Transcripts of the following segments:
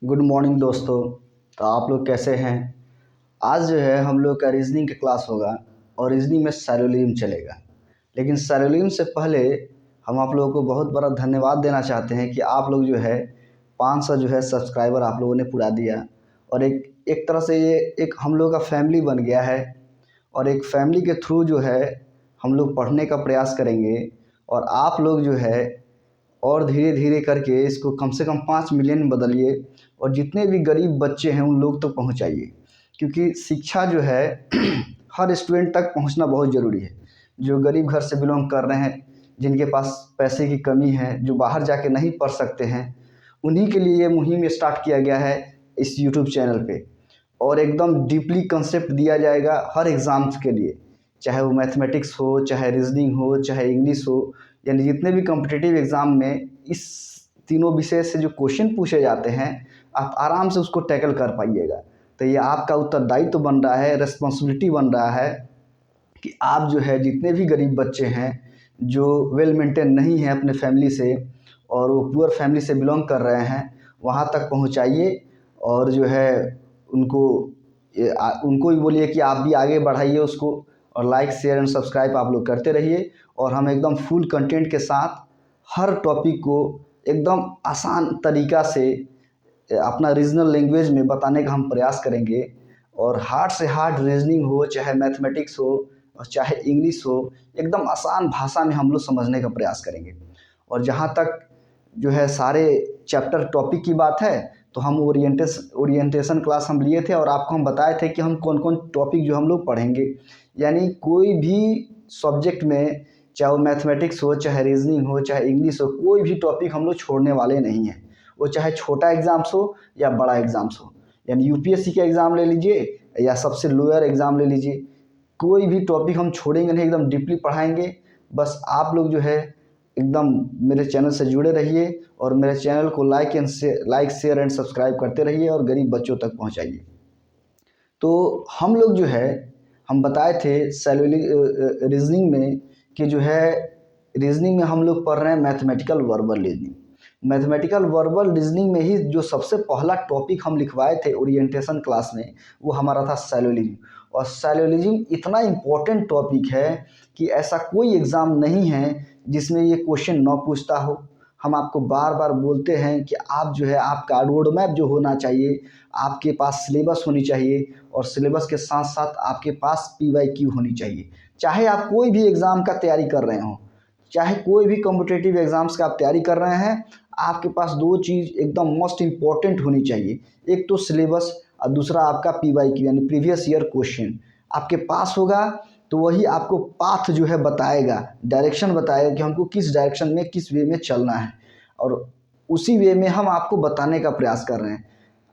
Good morning दोस्तों। तो आप लोग कैसे हैं? आज जो है हम लोग का रीजनिंग का क्लास होगा और रीजनिंग में सैलोलियम चलेगा। लेकिन सैलोलियम से पहले हम आप लोगों को बहुत बड़ा धन्यवाद देना चाहते हैं कि आप लोग जो है 500 जो है सब्सक्राइबर आप लोगों ने पूरा दिया और एक एक तरह से ये एक हम लोग का फैमिली बन गया है और एक फैमिली के थ्रू जो है हम लोग पढ़ने का प्रयास करेंगे और आप लोग जो है और धीरे धीरे करके इसको कम से कम 5 मिलियन में बदलिए और जितने भी गरीब बच्चे हैं उन लोग तक पहुंचाइए, क्योंकि शिक्षा जो है हर स्टूडेंट तक पहुंचना बहुत ज़रूरी है। जो गरीब घर से बिलोंग कर रहे हैं, जिनके पास पैसे की कमी है, जो बाहर जाके नहीं पढ़ सकते हैं, उन्हीं के लिए ये मुहिम स्टार्ट किया गया है इस यूट्यूब चैनल पे। और एकदम डीपली कंसेप्ट दिया जाएगा हर एग्ज़ाम्स के लिए, चाहे वो मैथमेटिक्स हो, चाहे रीजनिंग हो, चाहे इंग्लिश हो, यानी जितने भी कॉम्पिटिटिव एग्ज़ाम में इस तीनों विषय से जो क्वेश्चन पूछे जाते हैं आप आराम से उसको टैकल कर पाइएगा। तो ये आपका उत्तरदायित्व तो बन रहा है, रिस्पॉन्सिबिलिटी बन रहा है कि आप जो है जितने भी गरीब बच्चे हैं जो वेल मेंटेन नहीं हैं अपने फैमिली से और वो पुअर फैमिली से बिलोंग कर रहे हैं, वहाँ तक पहुँचाइए और जो है उनको उनको भी बोलिए कि आप भी आगे बढ़ाइए उसको। और लाइक शेयर एंड सब्सक्राइब आप लोग करते रहिए और हम एकदम फुल कंटेंट के साथ हर टॉपिक को एकदम आसान तरीक़ा से अपना रीजनल लैंग्वेज में बताने का हम प्रयास करेंगे। और हार्ड से हार्ड रीजनिंग हो, चाहे मैथमेटिक्स हो और चाहे इंग्लिश हो, एकदम आसान भाषा में हम लोग समझने का प्रयास करेंगे। और जहाँ तक जो है सारे चैप्टर टॉपिक की बात है, तो हम ओरिएंटेशन क्लास हम लिए थे और आपको हम बताए थे कि हम कौन कौन टॉपिक जो हम लोग पढ़ेंगे। यानी कोई भी सब्जेक्ट में, चाहे वो मैथमेटिक्स हो, चाहे रीजनिंग हो, चाहे इंग्लिश हो, कोई भी टॉपिक हम लोग छोड़ने वाले नहीं हैं। वो चाहे छोटा एग्ज़ाम्स हो या बड़ा एग्ज़ाम्स हो, यानी यूपीएससी का एग्ज़ाम ले लीजिए या सबसे लोअर एग्ज़ाम ले लीजिए, कोई भी टॉपिक हम छोड़ेंगे नहीं, एकदम डीपली पढ़ाएंगे। बस आप लोग जो है एकदम मेरे चैनल से जुड़े रहिए और मेरे चैनल को लाइक शेयर एंड सब्सक्राइब करते रहिए और गरीब बच्चों तक पहुंचाइए। तो हम लोग जो है हम बताए थे रीजनिंग में कि जो है रीजनिंग में हम लोग पढ़ रहे हैं mathematical verbal reasoning. Mathematical verbal reasoning में ही जो सबसे पहला टॉपिक हम लिखवाए थे ओरिएंटेशन क्लास में, वो हमारा था सैलोलिज्म। और सैलोलिज्म इतना इम्पोर्टेंट टॉपिक है कि ऐसा कोई एग्ज़ाम नहीं है जिसमें ये क्वेश्चन ना पूछता हो। हम आपको बार बार बोलते हैं कि आप जो है आपका रोड मैप जो होना चाहिए, आपके पास सिलेबस होनी चाहिए और सिलेबस के साथ साथ आपके पास PYQ होनी चाहिए। चाहे आप कोई भी एग्ज़ाम का तैयारी कर रहे हों, चाहे कोई भी कॉम्पिटिटिव एग्ज़ाम्स का आप तैयारी कर रहे हैं, आपके पास दो चीज़ एकदम मोस्ट इम्पॉर्टेंट होनी चाहिए। एक तो सिलेबस और दूसरा आपका PYQ यानी प्रीवियस ईयर क्वेश्चन आपके पास होगा तो वही आपको पाथ जो है बताएगा, डायरेक्शन बताएगा कि हमको किस डायरेक्शन में किस वे में चलना है और उसी वे में हम आपको बताने का प्रयास कर रहे हैं।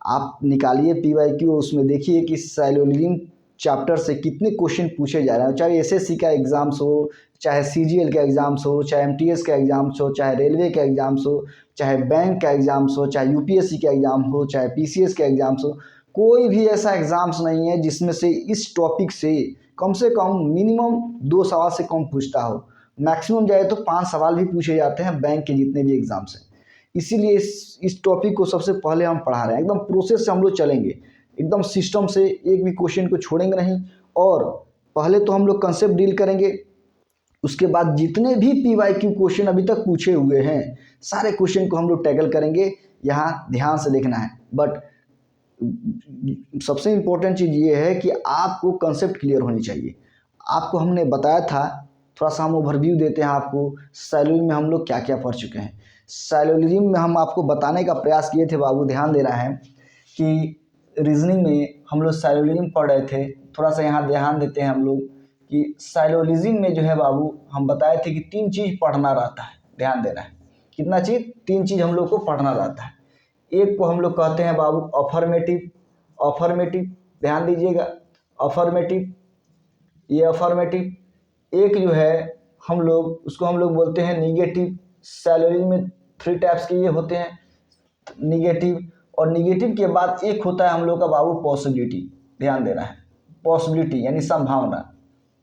आप निकालिए PYQ, उसमें देखिए कि सैलोलिज्म चैप्टर से कितने क्वेश्चन पूछे जा रहे हैं, चाहे SSC का एग्ज़ाम्स हो, चाहे CGL का एग्ज़ाम्स हो, चाहे MTS का एग्ज़ाम्स हो, चाहे रेलवे का एग्ज़ाम्स हो, चाहे बैंक का एग्ज़ाम्स हो, चाहे UPSC का एग्ज़ाम हो, चाहे PCS का एग्ज़ाम्स हो। कोई भी ऐसा एग्ज़ाम्स नहीं है जिसमें से इस टॉपिक से कम मिनिमम 2 सवाल से कम पूछता हो। मैक्सिमम जाए तो 5 सवाल भी पूछे जाते हैं बैंक के जितने भी एग्ज़ाम्स हैं। इसीलिए इस टॉपिक को सबसे पहले हम पढ़ा रहे हैं। एकदम प्रोसेस से हम लोग चलेंगे, एकदम सिस्टम से, एक भी क्वेश्चन को छोड़ेंगे नहीं। और पहले तो हम लोग कंसेप्ट डील करेंगे, उसके बाद जितने भी PYQ क्वेश्चन अभी तक पूछे हुए हैं सारे क्वेश्चन को हम लोग टैकल करेंगे। यहाँ ध्यान से देखना है, बट सबसे इम्पोर्टेंट चीज़ ये है कि आपको कंसेप्ट क्लियर होनी चाहिए। आपको हमने बताया था, थोड़ा सा हम ओवरव्यू देते हैं आपको, सैलोलिज्म में हम लोग क्या क्या पढ़ चुके हैं। सैलोलिज्म में हम आपको बताने का प्रयास किए थे, बाबू ध्यान देना है कि रीजनिंग में हम लोग सैलोलिज्म पढ़ रहे थे। थोड़ा सा यहाँ ध्यान देते हैं हम लोग कि सैलोलिज्म में जो है बाबू हम बताए थे कि 3 चीज़ पढ़ना रहता है। ध्यान देना है, कितना चीज़? 3 चीज़ हम लोग को पढ़ना रहता है। एक को हम लोग कहते हैं बाबू अफर्मेटिव, ध्यान दीजिएगा, अफर्मेटिव, ये अफर्मेटिव। एक जो है हम लोग उसको हम लोग बोलते हैं निगेटिव। सैलोलिज्म में 3 टाइप्स के ये होते हैं, निगेटिव। और निगेटिव के बाद एक होता है हम लोग का बाबू पॉसिबिलिटी। ध्यान देना है, पॉसिबिलिटी यानी संभावना,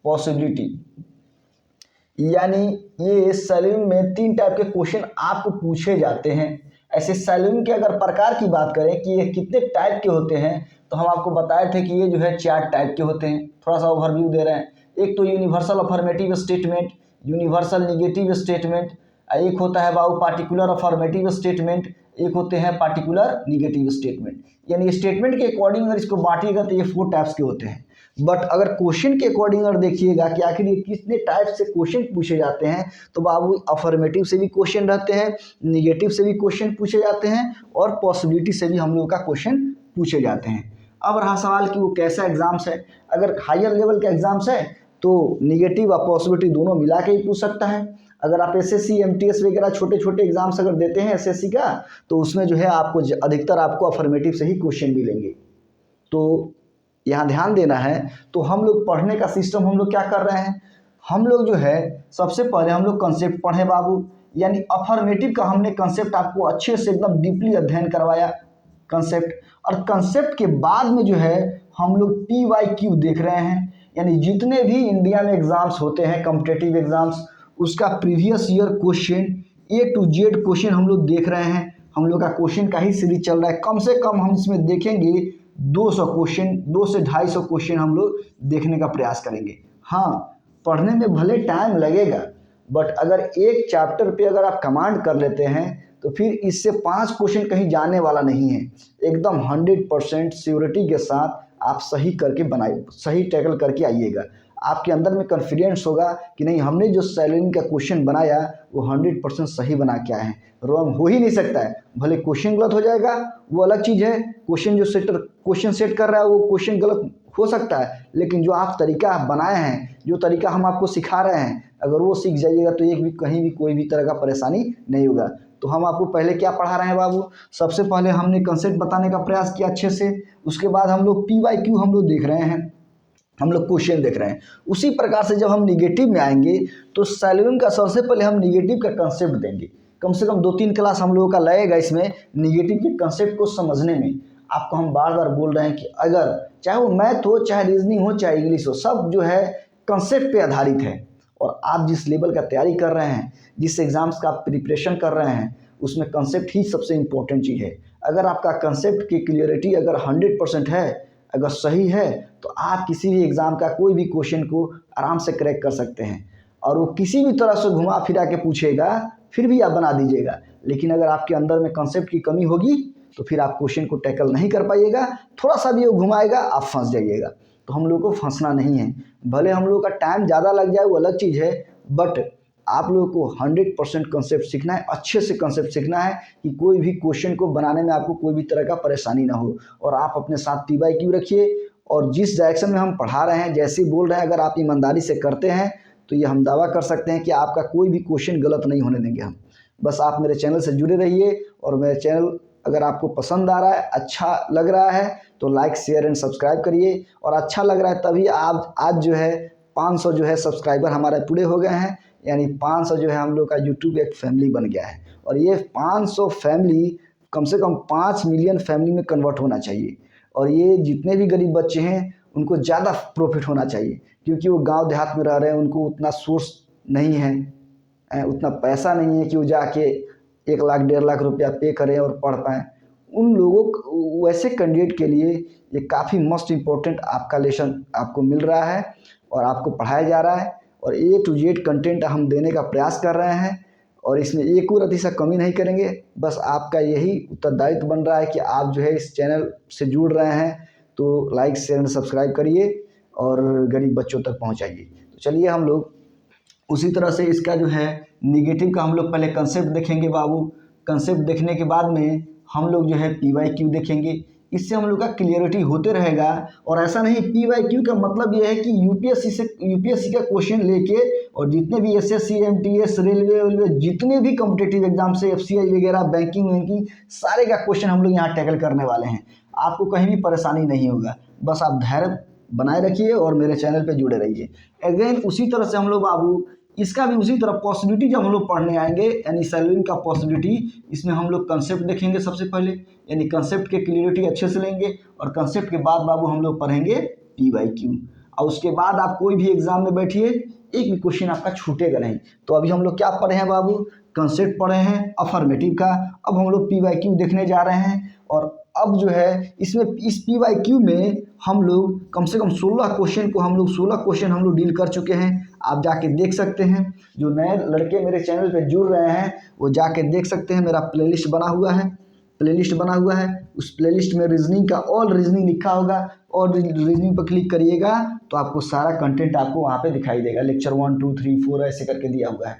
पॉसिबिलिटी। यानी ये सैलोलिज्म में 3 टाइप के क्वेश्चन आपको पूछे जाते हैं ऐसे सैलून के अगर प्रकार की बात करें कि ये कितने टाइप के होते हैं, तो हम आपको बताए थे कि ये जो है 4 टाइप के होते हैं। थोड़ा सा ओवरव्यू दे रहे हैं। एक तो universal affirmative statement, universal negative statement, एक होता है बाबू पार्टिकुलर अफर्मेटिव स्टेटमेंट, एक होते हैं पार्टिकुलर निगेटिव स्टेटमेंट। यानी स्टेटमेंट के अकॉर्डिंग अगर इसको बांटिएगा तो ये 4 टाइप्स के होते हैं। बट अगर क्वेश्चन के अकॉर्डिंग अगर देखिएगा कि आखिर ये कितने टाइप से क्वेश्चन पूछे जाते हैं, तो बाबू अफर्मेटिव से भी क्वेश्चन रहते हैं, निगेटिव से भी क्वेश्चन पूछे जाते हैं, और पॉसिबिलिटी से भी हम लोग का क्वेश्चन पूछे जाते हैं। अब रहा सवाल कि वो कैसा एग्जाम्स है। अगर हायर लेवल का एग्जाम्स है तो निगेटिव और पॉसिबिलिटी दोनों मिला के ही पूछ सकता है। अगर आप एसएससी एमटीएस वगैरह छोटे छोटे एग्जाम्स अगर देते हैं एसएससी का, तो उसमें जो है आपको अधिकतर आपको अफर्मेटिव से ही क्वेश्चन मिलेंगे। तो यहाँ ध्यान देना है। तो हम लोग पढ़ने का सिस्टम हम लोग क्या कर रहे हैं, हम लोग जो है सबसे पहले हम लोग कंसेप्ट पढ़े बाबू, यानी अफर्मेटिव का हमने कंसेप्ट आपको अच्छे से एकदम डीपली अध्ययन करवाया कंसेप्ट। और कंसेप्ट के बाद में जो है हम लोग PYQ देख रहे हैं, यानी जितने भी इंडिया में एग्जाम्स होते हैं कॉम्पिटिटिव एग्जाम्स, उसका previous year question A to Z question हम लोग देख रहे हैं। हम लोग का क्वेश्चन का ही सीरीज चल रहा है। कम से कम हम इसमें देखेंगे 200 क्वेश्चन, 2 से 250 क्वेश्चन हम लोग देखने का प्रयास करेंगे। हाँ, पढ़ने में भले टाइम लगेगा, बट अगर एक चैप्टर पे अगर आप कमांड कर लेते हैं तो फिर इससे 5 क्वेश्चन कहीं जाने वाला नहीं है। एकदम 100% श्योरिटी के साथ आप सही करके बनाइए, सही टैकल करके आइएगा। आपके अंदर में कॉन्फिडेंस होगा कि नहीं, हमने जो सैलरी का क्वेश्चन बनाया वो 100% सही बना के आए हैं। रॉन्ग हो ही नहीं सकता है। भले क्वेश्चन गलत हो जाएगा वो अलग चीज़ है, क्वेश्चन सेट कर रहा है वो क्वेश्चन गलत हो सकता है, लेकिन जो आप तरीका बनाए हैं, जो तरीका हम आपको सिखा रहे हैं, अगर वो सीख जाइएगा तो एक भी कहीं भी कोई भी तरह का परेशानी नहीं होगा। तो हम आपको पहले क्या पढ़ा रहे हैं बाबू, सबसे पहले हमने कंसेप्ट बताने का प्रयास किया अच्छे से। उसके बाद हम लोग PYQ हम लोग देख रहे हैं, हम लोग क्वेश्चन देख रहे हैं। उसी प्रकार से जब हम निगेटिव में आएंगे तो सैलून का सबसे पहले हम निगेटिव का कंसेप्ट देंगे। कम से कम 2-3 क्लास हम लोगों का लगेगा इसमें निगेटिव के कंसेप्ट को समझने में। आपको हम बार बार बोल रहे हैं कि अगर चाहे वो मैथ हो, चाहे रीजनिंग हो, चाहे इंग्लिश हो, सब जो है कंसेप्ट पे आधारित है। और आप जिस लेवल का तैयारी कर रहे हैं, जिस एग्ज़ाम्स का आप प्रिपरेशन कर रहे हैं, उसमें कंसेप्ट ही सबसे इम्पोर्टेंट चीज़ है। अगर आपका कंसेप्ट की क्लियरिटी अगर 100% है, अगर सही है, तो आप किसी भी एग्ज़ाम का कोई भी क्वेश्चन को आराम से क्रैक कर सकते हैं। और वो किसी भी तरह से घुमा फिरा के पूछेगा फिर भी आप बना दीजिएगा। लेकिन अगर आपके अंदर में कंसेप्ट की कमी होगी तो फिर आप क्वेश्चन को टैकल नहीं कर पाइएगा। थोड़ा सा भी वो घुमाएगा आप फंस जाइएगा। तो हम लोग को फंसना नहीं है। भले हम लोग का टाइम ज़्यादा लग जाए वो अलग चीज़ है, बट आप लोगों को 100% कंसेप्ट सीखना है, अच्छे से कंसेप्ट सीखना है कि कोई भी क्वेश्चन को बनाने में आपको कोई भी तरह का परेशानी ना हो। और आप अपने साथ PYQ रखिए, और जिस डायरेक्शन में हम पढ़ा रहे हैं, जैसे बोल रहे हैं, अगर आप ईमानदारी से करते हैं तो ये हम दावा कर सकते हैं कि आपका कोई भी क्वेश्चन गलत नहीं होने देंगे हम। बस आप मेरे चैनल से जुड़े रहिए, और मेरे चैनल अगर आपको पसंद आ रहा है, अच्छा लग रहा है, तो लाइक शेयर एंड सब्सक्राइब करिए। और अच्छा लग रहा है तभी आप आज जो है 500 जो है सब्सक्राइबर हमारे पूरे हो गए हैं, यानी 500 जो है हम लोग का यूट्यूब एक फैमिली बन गया है। और ये 500 फैमिली कम से कम 5 मिलियन फैमिली में कन्वर्ट होना चाहिए। और ये जितने भी गरीब बच्चे हैं उनको ज़्यादा प्रॉफिट होना चाहिए, क्योंकि वो गांव देहात में रह रहे हैं, उनको उतना सोर्स नहीं है, उतना पैसा नहीं है कि वो जाके 1 लाख 1.5 लाख रुपया पे करें और पढ़ पाएँ। उन लोगों को, वैसे कैंडिडेट के लिए ये काफ़ी मस्ट इम्पोर्टेंट आपका लेसन आपको मिल रहा है और आपको पढ़ाया जा रहा है। और A to Z कंटेंट हम देने का प्रयास कर रहे हैं, और इसमें एक और अतिशय कमी नहीं करेंगे। बस आपका यही उत्तरदायित्व बन रहा है कि आप जो है इस चैनल से जुड़ रहे हैं, तो लाइक शेयर सब्सक्राइब करिए और गरीब बच्चों तक पहुंचाइए। तो चलिए हम लोग उसी तरह से इसका जो है निगेटिव का हम लोग पहले कंसेप्ट देखेंगे बाबू। कंसेप्ट देखने के बाद में हम लोग जो है PYQ देखेंगे। इससे हम लोग का क्लियरिटी होते रहेगा। और ऐसा नहीं, PYQ का मतलब ये है कि यूपीएससी का क्वेश्चन लेके, और जितने भी SSC MTS रेलवे जितने भी कॉम्पिटिटिव एग्जाम से FCI वगैरह बैंकिंग सारे का क्वेश्चन हम लोग यहाँ टैकल करने वाले हैं। आपको कहीं भी परेशानी नहीं होगा। बस आप धैर्य बनाए रखिए और मेरे चैनल पे जुड़े रहिए। अगेन उसी तरह से हम लोग बाबू इसका भी उसी तरह पॉसिबिलिटी जब हम लोग पढ़ने आएंगे, यानी सैलरी का पॉसिबिलिटी, इसमें हम लोग कंसेप्ट देखेंगे सबसे पहले, यानी कंसेप्ट के क्लियरिटी अच्छे से लेंगे। और कंसेप्ट के बाद बाबू हम लोग पढ़ेंगे PYQ। और उसके बाद आप कोई भी एग्जाम में बैठिए, एक भी क्वेश्चन आपका छूटेगा नहीं। तो अभी हम लोग क्या पढ़े हैं बाबू, कंसेप्ट पढ़े हैं अफर्मेटिव का। अब हम लोग PYQ देखने जा रहे हैं और अब जो है इसमें इस PYQ में हम लोग कम से कम 16 क्वेश्चन हम लोग डील कर चुके हैं। आप जाके देख सकते हैं, जो नए लड़के मेरे चैनल पे जुड़ रहे हैं वो जाके देख सकते हैं। मेरा प्लेलिस्ट बना हुआ है, उस प्लेलिस्ट में रीजनिंग का ऑल रीजनिंग लिखा होगा और रीजनिंग पर क्लिक करिएगा तो आपको सारा कंटेंट आपको वहाँ पे दिखाई देगा। लेक्चर 1 2 3 4 ऐसे करके दिया हुआ है।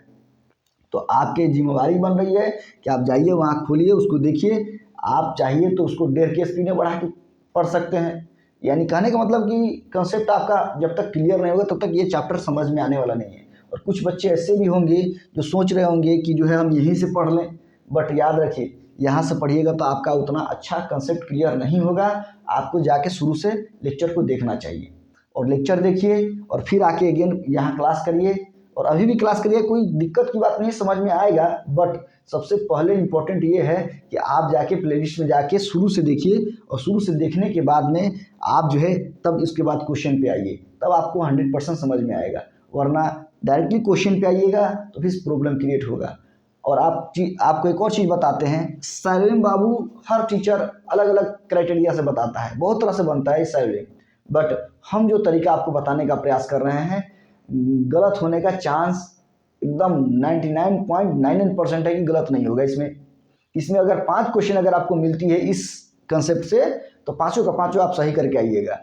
तो आपकी जिम्मेवारी बन रही है कि आप जाइए वहाँ, खोलिए, उसको देखिए। आप चाहिए तो उसको 1.5 की स्पीड में बढ़ा के पढ़ सकते हैं। यानी कहने का मतलब कि कंसेप्ट आपका जब तक क्लियर नहीं होगा तब तक ये चैप्टर समझ में आने वाला नहीं है। और कुछ बच्चे ऐसे भी होंगे जो सोच रहे होंगे कि जो है हम यहीं से पढ़ लें, बट याद रखिए यहाँ से पढ़िएगा तो आपका उतना अच्छा कंसेप्ट क्लियर नहीं होगा। आपको जाके शुरू से लेक्चर को देखना चाहिए और लेक्चर देखिए और फिर आके अगेन यहाँ क्लास करिए और अभी भी क्लास करिए। कोई दिक्कत की बात नहीं, समझ में आएगा। बट सबसे पहले इम्पोर्टेंट ये है कि आप जाके प्लेलिस्ट में जाके शुरू से देखिए और शुरू से देखने के बाद में आप जो है तब इसके बाद क्वेश्चन पे आइए, तब आपको 100% समझ में आएगा। वरना डायरेक्टली क्वेश्चन पे आइएगा तो फिर प्रॉब्लम क्रिएट होगा। और आपको एक और चीज़ बताते हैं, साइलेम बाबू हर टीचर अलग अलग क्राइटेरिया से बताता है, बहुत तरह से बनता है साइलेम। बट हम जो तरीका आपको बताने का प्रयास कर रहे हैं, गलत होने का चांस एकदम 99.99% है कि गलत नहीं होगा। इसमें अगर 5 क्वेश्चन अगर आपको मिलती है इस कंसेप्ट से तो पाँचों का पाँचों आप सही करके आइएगा।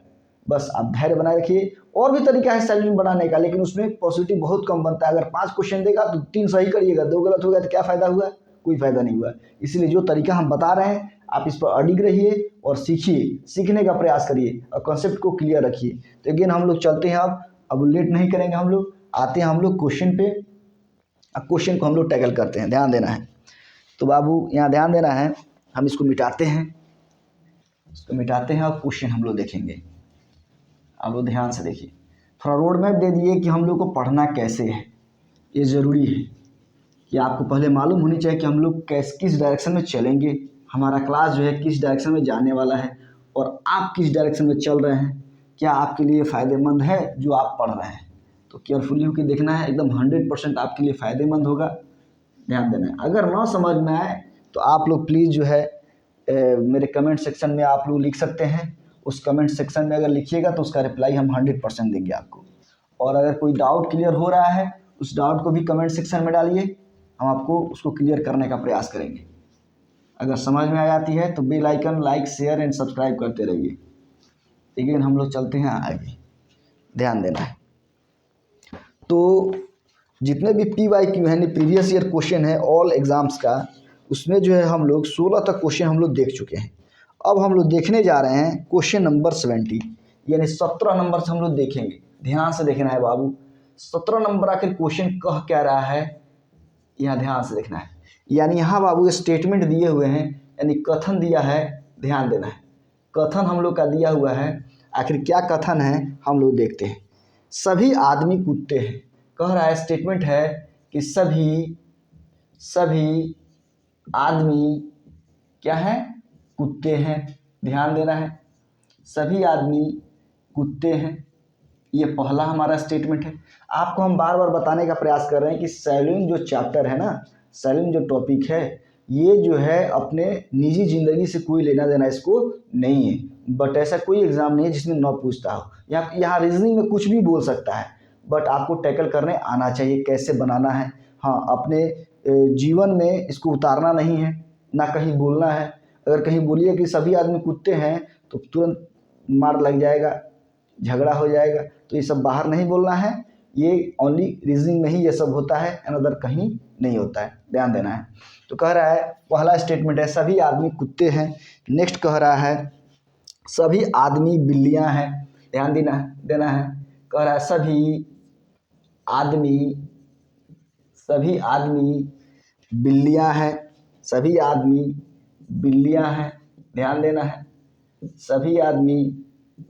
बस आप धैर्य बनाए रखिए। और भी तरीका है सैलरी बढ़ाने का, लेकिन उसमें पॉजिटिव बहुत कम बनता है। अगर 5 क्वेश्चन देगा तो 3 सही करिएगा, 2 गलत हो गया तो क्या फ़ायदा हुआ? कोई फ़ायदा नहीं हुआ। इसलिए जो तरीका हम बता रहे हैं आप इस पर अडिग रहिए और सीखिए, सीखने का प्रयास करिए और कॉन्सेप्ट को क्लियर रखिए। तो अगेन हम लोग चलते हैं, अब लेट नहीं करेंगे, हम लोग आते हैं हम लोग क्वेश्चन पे। अब क्वेश्चन को हम लोग टैकल करते हैं, ध्यान देना है। तो बाबू यहाँ ध्यान देना है, हम इसको मिटाते हैं और क्वेश्चन हम लोग देखेंगे। आप लोग ध्यान से देखिए, थोड़ा रोड मैप दे दिए कि हम लोग को पढ़ना कैसे है। ये ज़रूरी है कि आपको पहले मालूम होनी चाहिए कि हम लोग किस डायरेक्शन में चलेंगे, हमारा क्लास जो है किस डायरेक्शन में जाने वाला है और आप किस डायरेक्शन में चल रहे हैं, क्या आपके लिए फ़ायदेमंद है जो आप पढ़ रहे हैं। तो केयरफुली होकर देखना है, एकदम 100% आपके लिए फ़ायदेमंद होगा। ध्यान देना है। अगर ना समझ में आए तो आप लोग प्लीज़ जो है मेरे कमेंट सेक्शन में आप लोग लिख सकते हैं। उस कमेंट सेक्शन में अगर लिखिएगा तो उसका रिप्लाई हम 100% देंगे आपको। और अगर कोई डाउट क्लियर हो रहा है उस डाउट को भी कमेंट सेक्शन में डालिए, हम आपको उसको क्लियर करने का प्रयास करेंगे। अगर समझ में आ जाती है तो bell icon, like, share and subscribe करते रहिए। लेकिन हम लोग चलते हैं आगे, ध्यान देना है। तो जितने भी PYQ यानी प्रीवियस ईयर क्वेश्चन है ऑल एग्ज़ाम्स का, उसमें जो है हम लोग 16 तक क्वेश्चन हम लोग देख चुके हैं। अब हम लोग देखने जा रहे हैं क्वेश्चन नंबर 70, यानी 17 नंबर से हम लोग देखेंगे। ध्यान से देखना है बाबू, 17 नंबर आखिर क्वेश्चन कह क्या रहा है, यहाँ ध्यान से देखना है। यानी यहाँ बाबू स्टेटमेंट दिए हुए हैं, यानी कथन दिया है, ध्यान देना है। कथन हम लोग का दिया हुआ है, आखिर क्या कथन है हम लोग देखते हैं। सभी आदमी कुत्ते हैं, कह रहा है, स्टेटमेंट है कि सभी आदमी क्या है, कुत्ते हैं। ध्यान देना है, सभी आदमी कुत्ते हैं, ये पहला हमारा स्टेटमेंट है। आपको हम बार बार बताने का प्रयास कर रहे हैं कि सैलून जो चैप्टर है ना, सैलून जो टॉपिक है, ये जो है अपने निजी ज़िंदगी से कोई लेना देना इसको नहीं है। बट ऐसा कोई एग्ज़ाम नहीं है जिसमें न पूछता हो। यहाँ रीजनिंग में कुछ भी बोल सकता है, बट आपको टैकल करने आना चाहिए, कैसे बनाना है। हाँ, अपने जीवन में इसको उतारना नहीं है, ना कहीं बोलना है। अगर कहीं बोलिए कि सभी आदमी कुत्ते हैं तो तुरंत मार लग जाएगा, झगड़ा हो जाएगा। तो ये सब बाहर नहीं बोलना है, ये ओनली रीजनिंग में ही ये सब होता है, अनदर कहीं नहीं होता है, ध्यान देना है। तो कह रहा है, पहला स्टेटमेंट है सभी आदमी कुत्ते हैं। नेक्स्ट कह रहा है सभी आदमी बिल्लियां हैं, ध्यान देना है। कह रहा है सभी आदमी बिल्लियां हैं, सभी आदमी बिल्लियां हैं, ध्यान देना है। सभी आदमी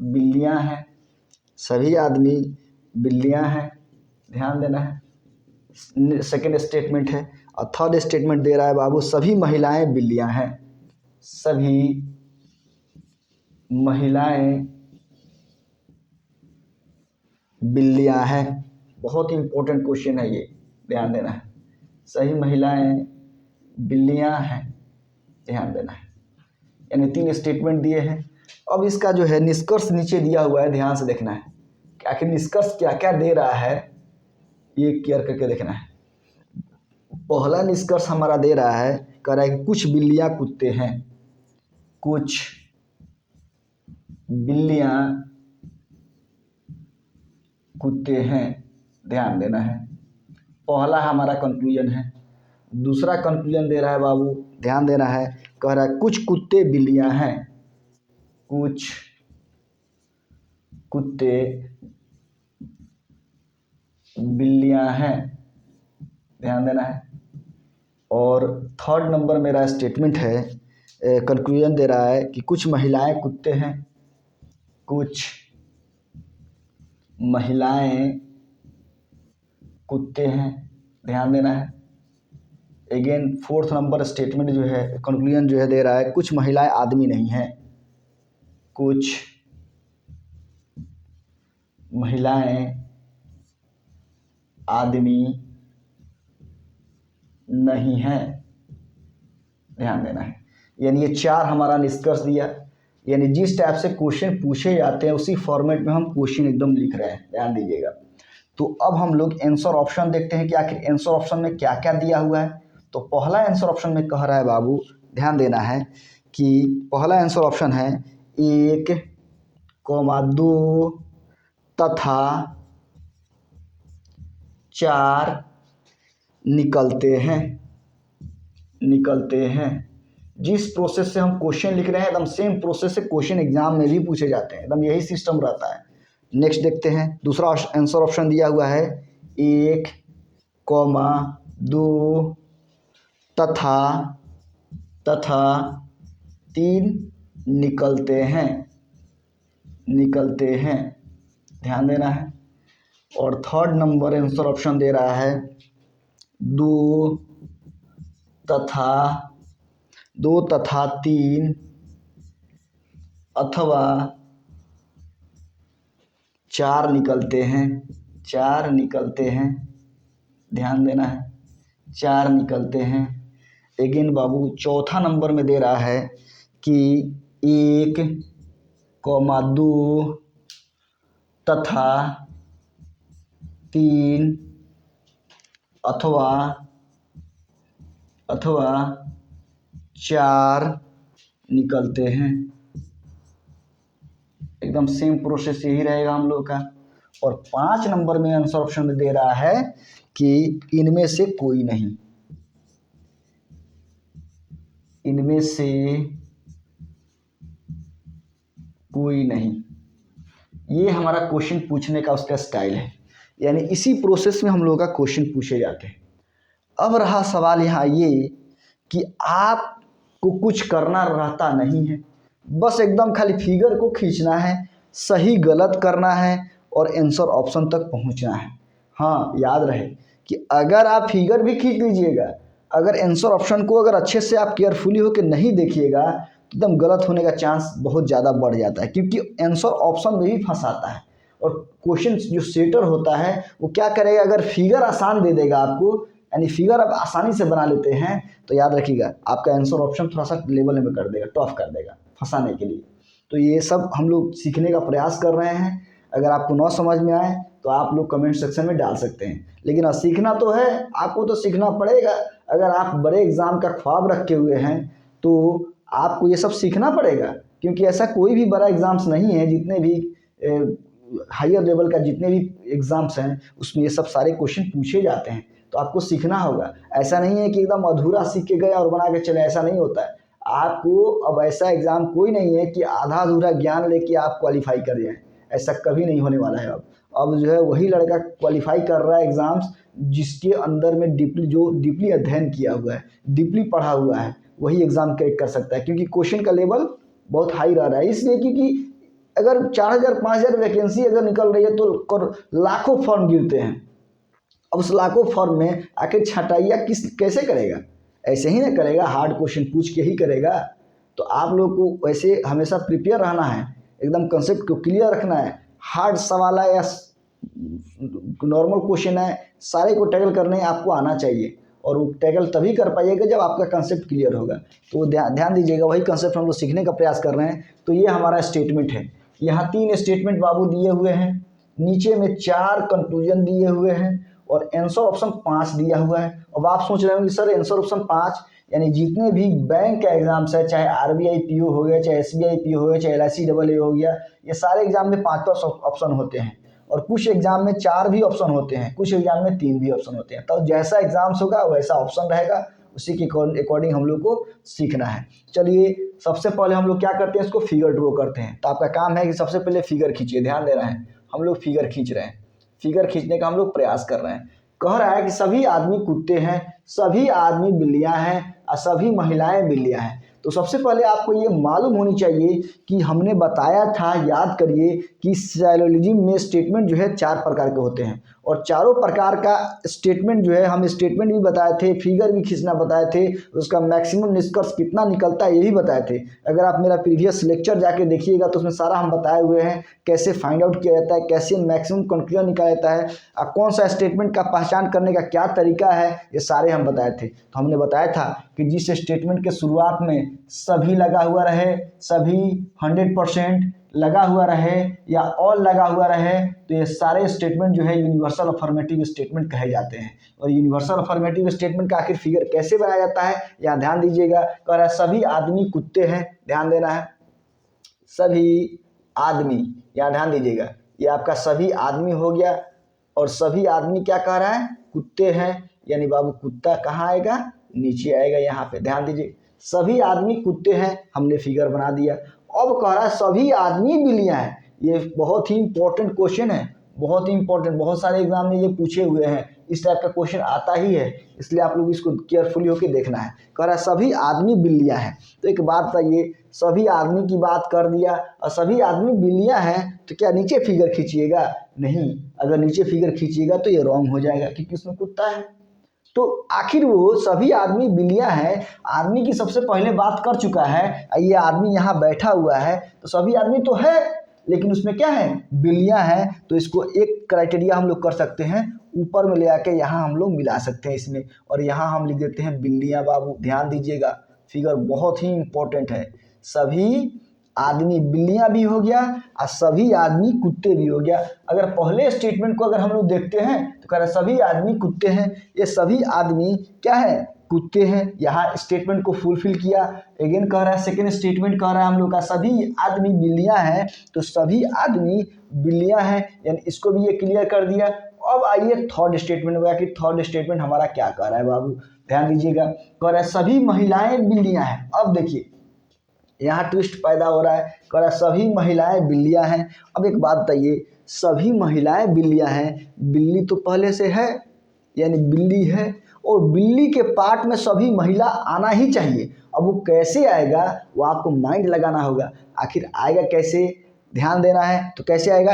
बिल्लियां हैं, सभी आदमी बिल्लियां हैं, ध्यान देना है। सेकेंड स्टेटमेंट है। और थर्ड स्टेटमेंट दे रहा है बाबू, सभी महिलाएं बिल्लियां हैं, सभी महिलाएं बिल्लियां हैं। बहुत इंपॉर्टेंट क्वेश्चन है ये, ध्यान देना है। सही महिलाएं बिल्लियां हैं, ध्यान देना है। यानी 3 स्टेटमेंट दिए हैं। अब इसका जो है निष्कर्ष नीचे दिया हुआ है, ध्यान से देखना है कि आखिर निष्कर्ष क्या क्या दे रहा है, ये केयर करके देखना है। पहला निष्कर्ष हमारा दे रहा है, कह रहा है कि कुछ बिल्लियां कुत्ते हैं, कुछ बिल्लियां कुत्ते हैं, ध्यान देना है। पहला हमारा कंक्लूजन है। दूसरा कंक्लूजन दे रहा है बाबू, ध्यान देना है, कह रहा है कुछ कुत्ते बिल्लियां हैं, कुछ कुत्ते बिल्लियां हैं, ध्यान देना है। और थर्ड नंबर मेरा स्टेटमेंट है, कंक्लूजन दे रहा है कि कुछ महिलाएं कुत्ते हैं, कुछ महिलाएं कुत्ते हैं, ध्यान देना है। अगेन फोर्थ नंबर स्टेटमेंट जो है, कंक्लूजन जो है दे रहा है कुछ महिलाएं आदमी नहीं हैं, कुछ महिलाएं आदमी नहीं हैं, ध्यान देना है। यानी ये 4 हमारा निष्कर्ष दिया। यानी जिस टाइप से क्वेश्चन पूछे जाते हैं उसी फॉर्मेट में हम क्वेश्चन एकदम लिख रहे हैं, ध्यान दीजिएगा। तो अब हम लोग आंसर ऑप्शन देखते हैं कि आखिर आंसर ऑप्शन में क्या क्या दिया हुआ है। तो पहला आंसर ऑप्शन में कह रहा है बाबू, ध्यान देना है कि पहला आंसर ऑप्शन है 1, 2 तथा 4 निकलते हैं। जिस प्रोसेस से हम क्वेश्चन लिख रहे हैं एकदम सेम प्रोसेस से क्वेश्चन एग्जाम में भी पूछे जाते हैं, एकदम यही सिस्टम रहता है। नेक्स्ट देखते हैं, दूसरा आंसर ऑप्शन दिया हुआ है 1, 2 तथा 3 निकलते हैं, ध्यान देना है। और थर्ड नंबर आंसर ऑप्शन दे रहा है 2 तथा 3 अथवा 4 निकलते हैं, ध्यान देना है, 4 निकलते हैं। अगेन बाबू चौथा नंबर में दे रहा है कि 1, 2 तथा 3 अथवा 4 निकलते हैं। एकदम सेम प्रोसेस यही रहेगा हम लोग का। और 5 नंबर में आंसर ऑप्शन में दे रहा है कि इनमें से कोई नहीं, इनमें से कोई नहीं। ये हमारा क्वेश्चन पूछने का उसका स्टाइल है। यानी इसी प्रोसेस में हम लोग का क्वेश्चन पूछे जाते हैं। अब रहा सवाल यहाँ ये कि आपको कुछ करना रहता नहीं है, बस एकदम खाली फिगर को खींचना है, सही गलत करना है और आंसर ऑप्शन तक पहुँचना है। हाँ, याद रहे कि अगर आप फिगर भी खींच लीजिएगा, अगर आंसर ऑप्शन को अगर अच्छे से आप केयरफुली होकर नहीं देखिएगा तो एकदम गलत होने का चांस बहुत ज़्यादा बढ़ जाता है, क्योंकि आंसर ऑप्शन में भी फंसाता है। और क्वेश्चन जो सेटर होता है वो क्या करेगा, अगर फिगर आसान दे देगा आपको, यानी फिगर आप आसानी से बना लेते हैं, तो याद रखिएगा आपका आंसर ऑप्शन थोड़ा सा लेवल में कर देगा, टफ कर देगा फंसाने के लिए। तो ये सब हम लोग सीखने का प्रयास कर रहे हैं। अगर आपको ना समझ में आए तो आप लोग कमेंट सेक्शन में डाल सकते हैं, लेकिन सीखना तो है, आपको तो सीखना पड़ेगा। अगर आप बड़े एग्ज़ाम का ख्वाब रखे हुए हैं तो आपको ये सब सीखना पड़ेगा, क्योंकि ऐसा कोई भी बड़ा एग्ज़ाम्स नहीं है, जितने भी हायर लेवल का जितने भी एग्ज़ाम्स हैं उसमें ये सब सारे क्वेश्चन पूछे जाते हैं। तो आपको सीखना होगा। ऐसा नहीं है कि एकदम अधूरा सीख के गए और बना के चले, ऐसा नहीं होता है। आपको अब ऐसा एग्ज़ाम कोई नहीं है कि आधा अधूरा ज्ञान लेके आप क्वालिफाई कर जाएं, ऐसा कभी नहीं होने वाला है। अब जो है वही लड़का क्वालिफाई कर रहा है एग्ज़ाम्स जिसके अंदर में डीपली अध्ययन किया हुआ है, डीपली पढ़ा हुआ है, वही एग्ज़ाम क्रैक कर सकता है, क्योंकि क्वेश्चन का लेवल बहुत हाई रह रहा है। इसलिए क्योंकि अगर 4000 5000 वैकेंसी अगर निकल रही है तो लाखों फॉर्म गिरते हैं। अब उस लाखों फॉर्म में आखिर छटाइया कैसे करेगा, ऐसे ही ना करेगा, हार्ड क्वेश्चन पूछ के ही करेगा। तो आप लोग को वैसे हमेशा प्रिपेयर रहना है, एकदम कंसेप्ट को क्लियर रखना है। हार्ड सवाल है या नॉर्मल क्वेश्चन है, सारे को टैकल करने आपको आना चाहिए। और वो टैकल तभी कर पाइएगा जब आपका कंसेप्ट क्लियर होगा। तो ध्यान दीजिएगा, वही कंसेप्ट हम लोग सीखने का प्रयास कर रहे हैं। तो ये हमारा स्टेटमेंट है, यहाँ 3 स्टेटमेंट बाबू दिए हुए हैं, नीचे में 4 कंक्लूजन दिए हुए हैं और आंसर ऑप्शन 5 दिया हुआ है। अब आप सोच रहे होंगे सर आंसर ऑप्शन 5 यानी जितने भी बैंक का एग्जाम्स है, चाहे RBI PO हो गया, चाहे SBI PO हो गया, चाहे LIC AA हो गया, ये सारे एग्जाम में 5 ऑप्शन होते हैं और कुछ एग्जाम में 4 भी ऑप्शन होते हैं, कुछ एग्जाम में 3 भी ऑप्शन होते हैं। तो जैसा एग्जाम्स होगा वैसा ऑप्शन रहेगा, उसी के अकॉर्डिंग हम लोग को सीखना है। चलिए सबसे पहले हम लोग क्या करते हैं, इसको फिगर ड्रॉ करते हैं। तो आपका काम है कि सबसे पहले फिगर खींचिए, ध्यान देना है, हम लोग फिगर खींच रहे हैं, फिगर खींचने का हम लोग प्रयास कर रहे हैं। कह रहा है कि सभी आदमी कुत्ते हैं, सभी आदमी बिल्लियां हैं और सभी महिलाएं बिल्लियां हैं। तो सबसे पहले आपको ये मालूम होनी चाहिए कि हमने बताया था, याद करिए कि साइलोजिज्म में स्टेटमेंट जो है 4 प्रकार के होते हैं और चारों प्रकार का स्टेटमेंट जो है हम स्टेटमेंट भी बताए थे, फिगर भी खींचना बताए थे, उसका मैक्सिमम निष्कर्ष कितना निकलता है ये भी बताए थे। अगर आप मेरा प्रीवियस लेक्चर जाके देखिएगा तो उसमें सारा हम बताए हुए हैं, कैसे फाइंड आउट किया जाता है, कैसे मैक्सिमम कंक्लूजन निकाला जाता है, कौन सा स्टेटमेंट का पहचान करने का क्या तरीका है, ये सारे हम बताए थे। तो हमने बताया था कि जिस स्टेटमेंट के शुरुआत में सभी लगा हुआ रहे, सभी 100% लगा हुआ रहे या ऑल लगा हुआ रहे, तो ये सारे स्टेटमेंट जो है यूनिवर्सल अफर्मेटिव स्टेटमेंट कहे जाते हैं। और यूनिवर्सल अफर्मेटिव स्टेटमेंट का आखिर फिगर कैसे बनाया जाता है, यहाँ ध्यान दीजिएगा। कह रहा है सभी आदमी कुत्ते हैं, ध्यान देना है, सभी आदमी, यहाँ ध्यान दीजिएगा, ये आपका सभी आदमी हो गया और सभी आदमी क्या कह रहा है, कुत्ते हैं, यानी बाबू कुत्ता कहाँ आएगा, नीचे आएगा, यहाँ पे ध्यान दीजिए, सभी आदमी कुत्ते हैं, हमने फिगर बना दिया। अब कह रहा है सभी आदमी बिल्लियां हैं, ये बहुत ही इंपॉर्टेंट क्वेश्चन है, बहुत ही इंपॉर्टेंट, बहुत सारे एग्जाम में ये पूछे हुए हैं, इस टाइप का क्वेश्चन आता ही है, इसलिए आप लोग इसको केयरफुली होकर देखना है। कह रहा है सभी आदमी बिल्लियां हैं। तो एक बात बताइए, सभी आदमी की बात कर दिया और सभी आदमी बिल्लियां हैं, तो क्या नीचे फिगर खींचिएगा, नहीं, अगर नीचे फिगर खींचिएगा तो ये रॉन्ग हो जाएगा क्योंकि उसमें कुत्ता है। तो आखिर वो सभी आदमी बिल्लियां हैं, आदमी की सबसे पहले बात कर चुका है, ये आदमी यहाँ बैठा हुआ है, तो सभी आदमी तो है लेकिन उसमें क्या है, बिल्लियां हैं। तो इसको एक क्राइटेरिया हम लोग कर सकते हैं, ऊपर में ले आके यहाँ हम लोग मिला सकते हैं इसमें, और यहाँ हम लिख देते हैं बिल्लियां। बाबू ध्यान दीजिएगा, फिगर बहुत ही इंपॉर्टेंट है, सभी आदमी बिल्लियां भी हो गया और सभी आदमी कुत्ते भी हो गया। अगर पहले स्टेटमेंट को अगर हम लोग देखते हैं तो कह रहा है सभी आदमी कुत्ते हैं, ये सभी आदमी क्या है, कुत्ते हैं, यहाँ स्टेटमेंट को फुलफिल किया। अगेन कह रहा है सेकेंड स्टेटमेंट कह रहा है हम लोग का सभी आदमी बिल्लियां हैं, तो सभी आदमी बिल्लियां हैं, यानी इसको भी ये क्लियर कर दिया। अब आइए थर्ड स्टेटमेंट होगा कि थर्ड स्टेटमेंट हमारा क्या कह रहा है बाबू, ध्यान दीजिएगा, कह रहा है सभी महिलाएं बिल्लियां हैं। अब देखिए यहाँ ट्विस्ट पैदा हो रहा है, कह रहा है सभी महिलाएं बिल्लियां हैं। अब एक बात बताइए, सभी महिलाएं बिल्लियां हैं, बिल्ली तो पहले से है, यानी बिल्ली है, और बिल्ली के पार्ट में सभी महिला आना ही चाहिए। अब वो कैसे आएगा, वो आपको माइंड लगाना होगा, आखिर आएगा कैसे, ध्यान देना है। तो कैसे आएगा,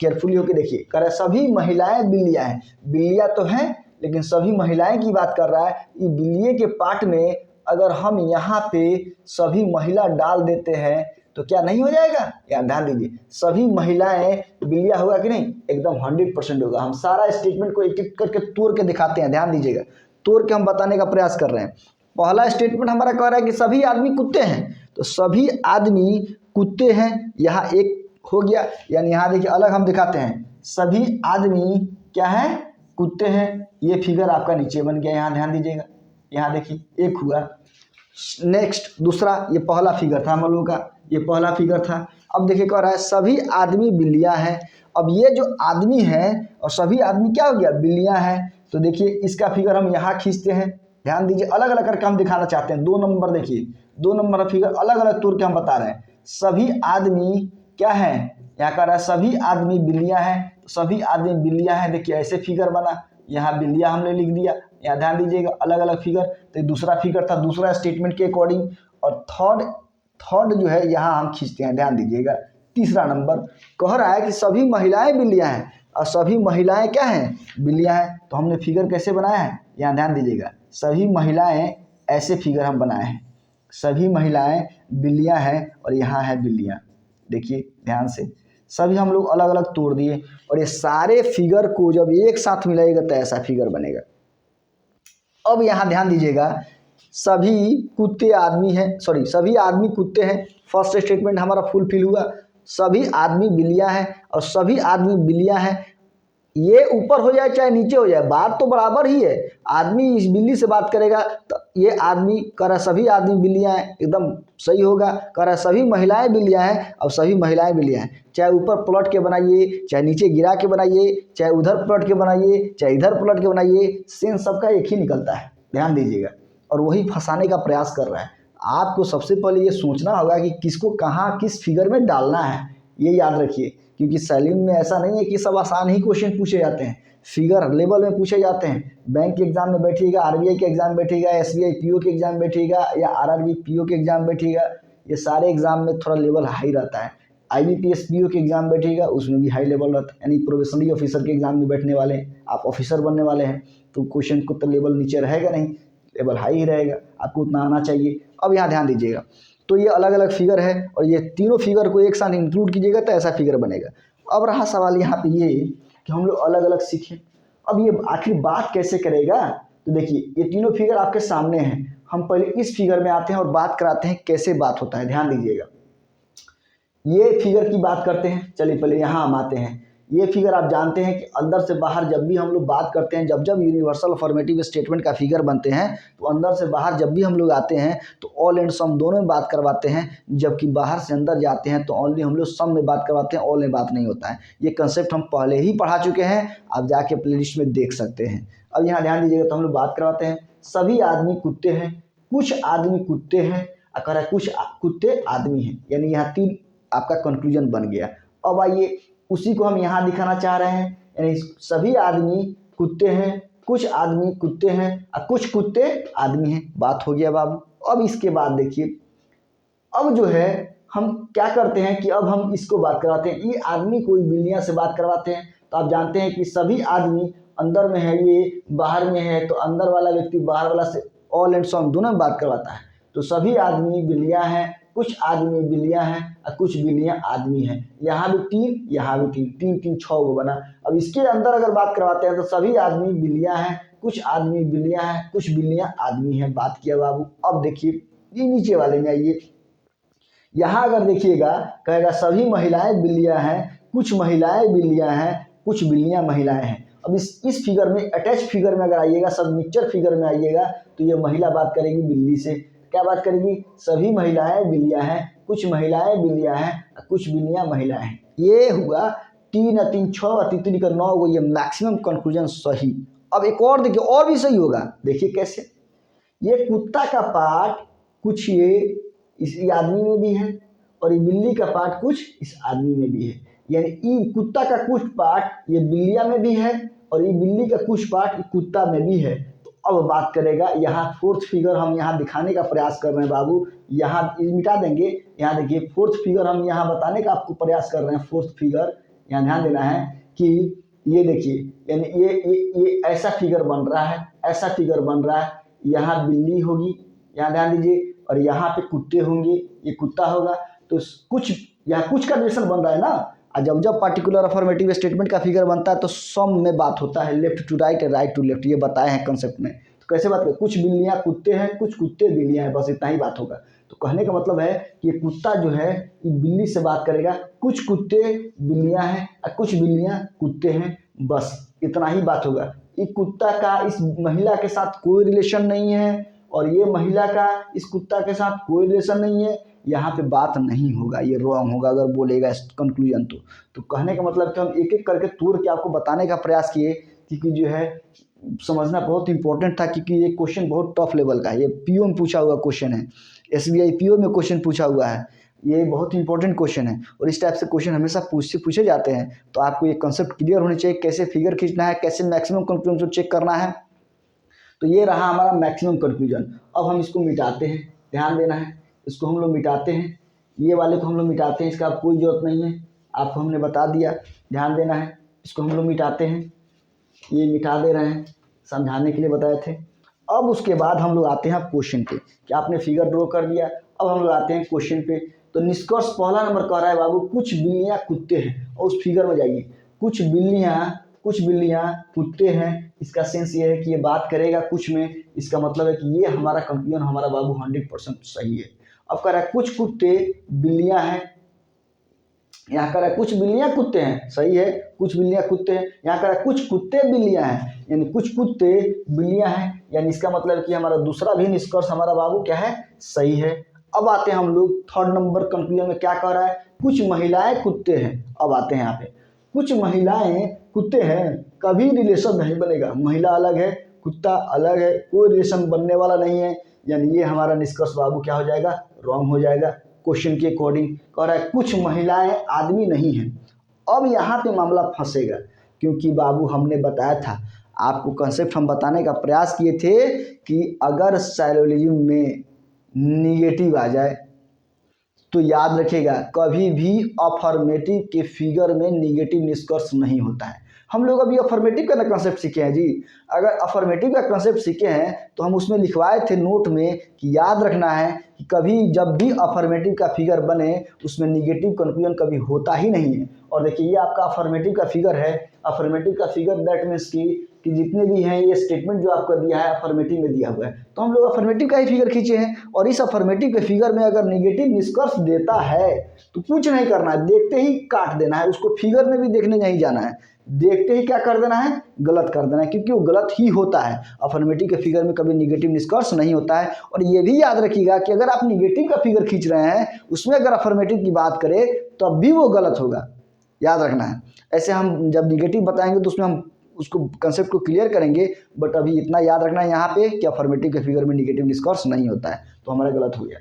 केयरफुली होकर देखिए, कह रहा है सभी महिलाएं बिल्लियां हैं, बिल्लियां तो हैं लेकिन सभी महिलाएं की बात कर रहा है। ये बिल्ली के पार्ट में अगर हम यहाँ पे सभी महिला डाल देते हैं तो क्या नहीं हो जाएगा, या ध्यान दीजिए, सभी महिलाएं बिल्लियां होगा कि नहीं, एकदम 100% होगा। हम सारा स्टेटमेंट को एक एक करके तोड़ के दिखाते हैं, ध्यान दीजिएगा, तोड़ के हम बताने का प्रयास कर रहे हैं। पहला स्टेटमेंट हमारा कह रहा है कि सभी आदमी कुत्ते हैं, तो सभी आदमी कुत्ते हैं, यहाँ एक हो गया, यानी यहाँ देखिए अलग हम दिखाते हैं, सभी आदमी क्या है, कुत्ते हैं, ये फिगर आपका नीचे बन गया, यहाँ ध्यान दीजिएगा, यहाँ देखिए एक हुआ। नेक्स्ट दूसरा, ये पहला फिगर था हम लोगों का, ये पहला फिगर था। अब देखिए कह रहा है सभी आदमी बिल्लियां हैं। अब ये जो आदमी है और सभी आदमी क्या हो गया, बिल्लियां हैं। तो देखिए इसका फिगर हम यहाँ खींचते हैं, ध्यान दीजिए, अलग अलग करके हम दिखाना चाहते हैं। 2 नंबर देखिए, 2 नंबर फिगर अलग अलग तोड़ के हम बता रहे हैं, सभी आदमी क्या है, यहाँ कह रहा है सभी आदमी बिल्लियां हैं, सभी आदमी बिल्लियां हैं। देखिए ऐसे फिगर बना, यहाँ बिल्लियां हमने लिख दिया, यहाँ ध्यान दीजिएगा अलग अलग फिगर। तो दूसरा फिगर था दूसरा स्टेटमेंट के अकॉर्डिंग। और थर्ड जो है यहाँ हम खींचते हैं, ध्यान दीजिएगा, तीसरा नंबर कह रहा है कि सभी महिलाएं बिल्लियां हैं और सभी महिलाएं क्या हैं, बिल्लियां हैं। तो हमने फिगर कैसे बनाया है, यहाँ ध्यान दीजिएगा, सभी महिलाएं, ऐसे फिगर हम बनाए हैं, सभी महिलाएं बिल्लियां हैं और यहाँ है बिल्लियां। देखिए ध्यान से, सभी हम लोग अलग अलग तोड़ दिए और ये सारे फिगर को जब एक साथ मिलाएगा तो ऐसा फिगर बनेगा। अब यहाँ ध्यान दीजिएगा, सभी कुत्ते आदमी हैं, सॉरी सभी आदमी कुत्ते हैं। फर्स्ट स्टेटमेंट हमारा फुलफिल हुआ, सभी आदमी बिल्लियाँ हैं और सभी आदमी बिल्लियाँ हैं। ये ऊपर हो जाए चाहे नीचे हो जाए, बात तो बराबर ही है। आदमी इस बिल्ली से बात करेगा तो ये आदमी कह रहा सभी आदमी बिल्लियाँ हैं, एकदम सही होगा। कह रहा सभी महिलाएं बिल्लियाँ हैं और सभी महिलाएं बिल्लियाँ हैं। चाहे ऊपर पलट के बनाइए, चाहे नीचे गिरा के बनाइए, चाहे उधर पलट के बनाइए, चाहे इधर पलट के बनाइए, सेंस सबका एक ही निकलता है, ध्यान दीजिएगा। और वही फंसाने का प्रयास कर रहा है। आपको सबसे पहले ये सोचना होगा कि किसको कहाँ किस फिगर में डालना है, ये याद रखिए। क्योंकि सैलून में ऐसा नहीं है कि सब आसान ही क्वेश्चन पूछे जाते हैं, फिगर लेवल में पूछे जाते हैं। बैंक के एग्जाम में बैठिएगा, आरबीआई के एग्जाम में बैठिएगा, एसबीआई पीओ के एग्जाम में बैठिएगा या आरआरबी पीओ के एग्जाम में बैठिएगा, ये सारे एग्जाम में थोड़ा लेवल हाई रहता है। आईबीपीएस पीओ के एग्जाम में बैठिएगा, उसमें भी हाई लेवल रहता है। यानी प्रोबेशनरी ऑफिसर के एग्जाम में बैठने वाले हैं, आप ऑफिसर बनने वाले हैं, तो क्वेश्चन को तो लेवल नीचे रहेगा नहीं, लेवल हाई ही रहेगा, आपको उतना आना चाहिए। अब यहाँ ध्यान दीजिएगा, तो ये अलग अलग फिगर है और ये तीनों फिगर को एक साथ इंक्लूड कीजिएगा तो ऐसा फिगर बनेगा। अब रहा सवाल यहाँ पे ये कि हम लोग अलग अलग सीखें, अब ये आखिर बात कैसे करेगा। तो देखिए ये तीनों फिगर आपके सामने हैं, हम पहले इस फिगर में आते हैं और बात कराते हैं कैसे बात होता है। ध्यान दीजिएगा, ये फिगर की बात करते हैं। चलिए पहले यहाँ हम आते हैं। ये फिगर आप जानते हैं कि अंदर से बाहर जब भी हम लोग बात करते हैं, जब जब यूनिवर्सल अफर्मेटिव स्टेटमेंट का फिगर बनते हैं तो अंदर से बाहर जब भी हम लोग आते हैं तो ऑल एंड सम दोनों में बात करवाते हैं, जबकि बाहर से अंदर जाते हैं तो ओनली हम लोग सम में बात करवाते हैं, ऑल में बात नहीं होता है। ये कंसेप्ट हम पहले ही पढ़ा चुके हैं, आप जाके प्लेलिस्ट में देख सकते हैं। अब यहाँ ध्यान दीजिएगा, तो हम लोग बात करवाते हैं सभी आदमी कुत्ते हैं, कुछ आदमी कुत्ते हैं, अगर कुछ कुत्ते आदमी हैं, यानी यहाँ तीन आपका कंक्लूजन बन गया। अब आइए उसी को हम यहाँ दिखाना चाह रहे हैं, यानी सभी आदमी कुत्ते हैं, कुछ आदमी कुत्ते हैं और कुछ कुत्ते आदमी हैं। बात हो गया बाबू। अब इसके बाद देखिए, अब जो है हम क्या करते हैं कि अब हम इसको बात करवाते हैं, ये आदमी कोई बिल्लियाँ से बात करवाते हैं। तो आप जानते हैं कि सभी आदमी अंदर में है, ये बाहर में है, तो अंदर वाला व्यक्ति बाहर वाला से ऑल एंड सम दोनों में बात करवाता है। तो सभी आदमी बिल्लियाँ हैं, कुछ आदमी बिल्लियाँ हैं और कुछ बिल्लियाँ आदमी हैं। यहाँ भी तीन, यहाँ भी तीन, तीन तीन छः को बना। अब इसके अंदर अगर बात करवाते हैं तो सभी आदमी बिल्लियाँ हैं, कुछ आदमी बिल्लियाँ हैं, कुछ बिल्लियाँ आदमी हैं। बात किया बाबू। अब देखिए ये नीचे वाले में आइए, यहाँ अगर देखिएगा कहेगा सभी महिलाएं बिल्लियाँ हैं, कुछ महिलाएं बिल्लियाँ हैं, कुछ बिल्लियाँ महिलाएं हैं। अब इस फिगर में अटैच फिगर में अगर आइएगा, सब मिक्सचर फिगर में आइएगा, तो ये महिला बात करेगी बिल्ली से, क्या बात करेगी, सभी महिलाएं बिल्लियाँ हैं, कुछ महिलाएं बिल्लियाँ हैं, कुछ बिल्लियाँ महिलाएं हैं। ये हुआ 3 और 3 6 और 3 का 9 को, ये मैक्सिमम कंक्लूजन सही। अब एक और देखिए, और भी सही होगा। देखिए कैसे, ये कुत्ता का पार्ट कुछ ये इस आदमी में भी है और ये बिल्ली का पार्ट कुछ इस आदमी में भी है, यानी ये कुत्ता का कुछ पार्ट ये बिल्लिया में भी है और ये बिल्ली का कुछ पार्ट कुत्ता में भी है। तो अब बात करेगा, यहाँ फोर्थ फिगर हम यहाँ दिखाने का प्रयास कर रहे हैं बाबू, यहाँ मिटा देंगे। यहाँ देखिए फोर्थ फिगर हम यहाँ बताने का आपको प्रयास कर रहे हैं। फोर्थ फिगर यहाँ ध्यान देना है कि ये देखिए, यानी ये ऐसा फिगर बन रहा है, ऐसा फिगर बन रहा है। यहाँ बिल्ली होगी, यहाँ ध्यान दीजिए, और यहाँ पे कुत्ते होंगे, ये कुत्ता होगा। तो कुछ यहाँ कुछ का रिलेशन बन रहा है ना। और जब जब पार्टिकुलर अफर्मेटिव स्टेटमेंट का फिगर बनता है तो सम में बात होता है, left to right, right to left, ये बताए हैं कंसेप्ट में। तो कैसे बात करें, कुछ बिल्लियाँ कुत्ते हैं, कुछ कुत्ते बिल्लियाँ हैं, बस इतना ही बात होगा। तो कहने का मतलब है कि ये कुत्ता जो है ये बिल्ली से बात करेगा, कुछ कुत्ते बिल्लियाँ हैं और कुछ बिल्लियाँ कुत्ते हैं, बस इतना ही बात होगा। ये कुत्ता का इस महिला के साथ कोई रिलेशन नहीं है और ये महिला का इस कुत्ता के साथ कोई रिलेशन नहीं है, यहाँ पे बात नहीं होगा, ये रॉन्ग होगा अगर बोलेगा कंक्लूजन। तो कहने का मतलब कि हम एक एक करके तोड़ के आपको बताने का प्रयास किए, क्योंकि जो है समझना बहुत इंपॉर्टेंट था, क्योंकि ये क्वेश्चन बहुत टफ लेवल का है। ये पीओ में पूछा हुआ क्वेश्चन है, एसबीआई पीओ में क्वेश्चन पूछा हुआ है, ये बहुत इंपॉर्टेंट क्वेश्चन है और इस टाइप से क्वेश्चन हमेशा पूछे जाते हैं। तो आपको ये कंसेप्ट क्लियर होने चाहिए, कैसे फिगर खींचना है, कैसे मैक्सिमम कंक्लूजन को चेक करना है। तो ये रहा हमारा मैक्सिमम कंक्लूजन। अब हम इसको मिटाते हैं, ध्यान देना है, इसको हम लोग मिटाते हैं, ये वाले को हम लोग मिटाते हैं, इसका कोई ज़रूरत नहीं है, आपको हमने बता दिया, ध्यान देना है। इसको हम लोग मिटाते हैं, ये मिटा दे रहे हैं, समझाने के लिए बताए थे। अब उसके बाद हम लोग आते हैं क्वेश्चन पे, कि आपने फिगर ड्रॉ कर दिया, अब हम लोग आते हैं क्वेश्चन पे। तो निष्कर्ष पहला नंबर कह रहा है बाबू, कुछ बिल्लियाँ कुत्ते हैं, और उस फिगर में जाइए, कुछ बिल्लियाँ कुछ बिल्लियाँ कुत्ते हैं, इसका सेंस ये है कि ये बात करेगा कुछ में, इसका मतलब है कि ये हमारा कंक्लूजन हमारा बाबू 100% सही है। अब कह रहा है कुछ कुत्ते बिल्लियाँ हैं, यहाँ कह रहा है कुछ बिल्लियाँ कुत्ते हैं, सही है, कुछ बिल्लियाँ कुत्ते हैं। यहाँ कह रहा है कुछ कुत्ते बिल्लियाँ हैं, यानी कुछ कुत्ते बिल्लियाँ हैं, यानी इसका मतलब कि हमारा दूसरा भी निष्कर्ष हमारा बाबू क्या है, सही है। अब आते हैं हम लोग थर्ड नंबर कंक्लूजन में, क्या कह रहा है, कुछ महिलाएं कुत्ते हैं। अब आते हैं यहाँ पे, कुछ महिलाएं कुत्ते हैं, कभी रिलेशन नहीं बनेगा, महिला अलग है कुत्ता अलग है, कोई रिलेशन बनने वाला नहीं है, यानी ये हमारा निष्कर्ष बाबू क्या हो जाएगा, रॉन्ग हो जाएगा। क्वेश्चन के अकॉर्डिंग कह रहा है कुछ महिलाएं आदमी नहीं हैं। अब यहाँ पे मामला फंसेगा, क्योंकि बाबू हमने बताया था, आपको कंसेप्ट हम बताने का प्रयास किए थे कि अगर सैलोलिज्म में निगेटिव आ जाए तो याद रखिएगा कभी भी अफर्मेटिव के फिगर में निगेटिव निष्कर्ष नहीं होता है। हम लोग अभी अफर्मेटिव का कंसेप्ट सीखे हैं जी। अगर अफर्मेटिव का कंसेप्ट सीखे हैं तो हम उसमें लिखवाए थे नोट में कि याद रखना है कि कभी जब भी अफर्मेटिव का फिगर बने उसमें निगेटिव कंक्लूजन कभी होता ही नहीं है। और देखिए ये आपका अफर्मेटिव का फिगर है, अफर्मेटिव का फिगर दैट मीन्स कि जितने भी हैं ये स्टेटमेंट जो आपको दिया है अफर्मेटिव में दिया हुआ है, तो हम लोग अफर्मेटिव का ही फिगर खींचे हैं। और इस अफर्मेटिव के फिगर में अगर निगेटिव निष्कर्ष देता है तो कुछ नहीं करना है, देखते ही काट देना है, उसको फिगर में भी देखने नहीं जाना है, देखते ही क्या कर देना है, गलत कर देना है, क्योंकि वो गलत ही होता है। अफर्मेटिव के फिगर में कभी निगेटिव निष्कर्ष नहीं होता है। और ये भी याद रखिएगा कि अगर आप निगेटिव का फिगर खींच रहे हैं उसमें अगर अफर्मेटिव की बात करें तब भी वो गलत होगा, याद रखना है। ऐसे हम जब निगेटिव बताएंगे तो उसमें हम उसको कंसेप्ट को क्लियर करेंगे, बट अभी इतना याद रखना है यहाँ पे कि अफर्मेटिव के फिगर में निगेटिव निष्कर्ष नहीं होता है, तो हमारा गलत हो गया।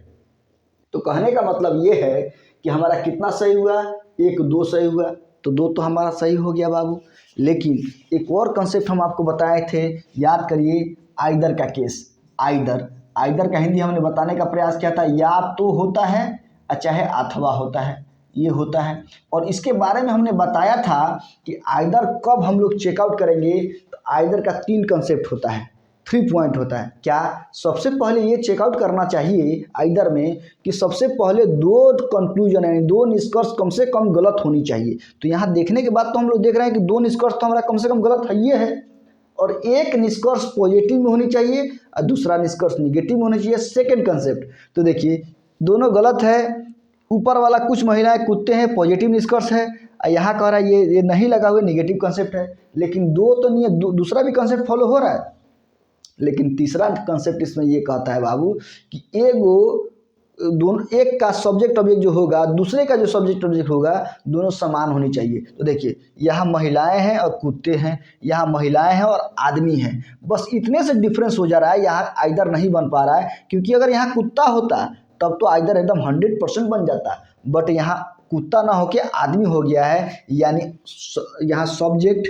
तो कहने का मतलब ये है कि हमारा कितना सही हुआ, 1 2 सही हुआ, तो 2 तो हमारा सही हो गया बाबू। लेकिन एक और कंसेप्ट हम आपको बताए थे, याद करिए, आइदर का केस। आइदर आइदर का हिंदी हमने बताने का प्रयास किया था, या तो होता है चाहे अथवा होता है, ये होता है। और इसके बारे में हमने बताया था कि आइदर कब हम लोग चेकआउट करेंगे, तो आइदर का 3 कंसेप्ट होता है, 3 पॉइंट होता है। क्या, सबसे पहले ये चेकआउट करना चाहिए आइदर में कि सबसे पहले 2 कंक्लूजन यानी 2 निष्कर्ष कम से कम गलत होनी चाहिए। तो यहाँ देखने के बाद तो हम लोग देख रहे हैं कि 2 निष्कर्ष तो हमारा कम से कम गलत है ये है, और एक निष्कर्ष पॉजिटिव में होनी चाहिए और दूसरा निष्कर्ष निगेटिव में होना चाहिए, सेकेंड कंसेप्ट। तो देखिए दोनों गलत है, ऊपर वाला कुछ महिलाएं कुत्ते हैं पॉजिटिव निष्कर्ष है, यहाँ कह रहा है ये नहीं लगा हुआ निगेटिव कंसेप्ट है। लेकिन 2 तो नहीं है, दूसरा भी कंसेप्ट फॉलो हो रहा है। लेकिन तीसरा कंसेप्ट इसमें ये कहता है बाबू कि दोनों, एक का सब्जेक्ट ऑब्जेक्ट जो होगा दूसरे का जो सब्जेक्ट ऑब्जेक्ट होगा दोनों समान होनी चाहिए। तो देखिए यहाँ महिलाएं हैं और कुत्ते हैं, यहाँ महिलाएं हैं और आदमी हैं, बस इतने से डिफरेंस हो जा रहा है, यहाँ आइदर नहीं बन पा रहा है। क्योंकि अगर यहाँ कुत्ता होता तब तो आइदर एकदम 100% बन जाता, बट यहाँ कुत्ता ना होके आदमी हो गया है, यानी यहाँ सब्जेक्ट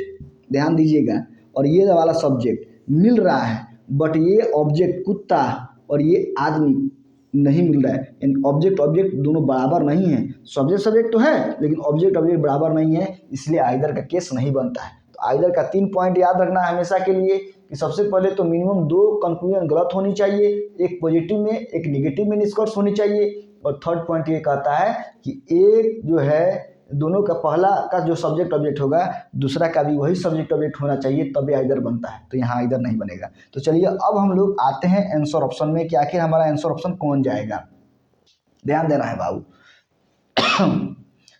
ध्यान दीजिएगा और ये वाला सब्जेक्ट मिल रहा है, बट ये ऑब्जेक्ट कुत्ता और ये आदमी नहीं मिल रहा है, यानी ऑब्जेक्ट ऑब्जेक्ट दोनों बराबर नहीं है। सब्जेक्ट सब्जेक्ट तो है लेकिन ऑब्जेक्ट ऑब्जेक्ट बराबर नहीं है, इसलिए आइदर का केस नहीं बनता है। तो आइदर का 3 पॉइंट याद रखना है हमेशा के लिए कि सबसे पहले तो मिनिमम 2 कंक्लूजन गलत होनी चाहिए, एक पॉजिटिव में एक निगेटिव में निष्कर्ष होनी चाहिए। और थर्ड पॉइंट ये कहता है कि एक जो है दोनों का पहला का जो सब्जेक्ट ऑब्जेक्ट होगा दूसरा का भी वही सब्जेक्ट ऑब्जेक्ट होना चाहिए, तभी आइदर बनता है। तो यहाँ आइदर नहीं बनेगा। तो चलिए अब हम लोग आते हैं आंसर ऑप्शन में कि आखिर हमारा आंसर ऑप्शन कौन जाएगा, ध्यान देना है बाबू।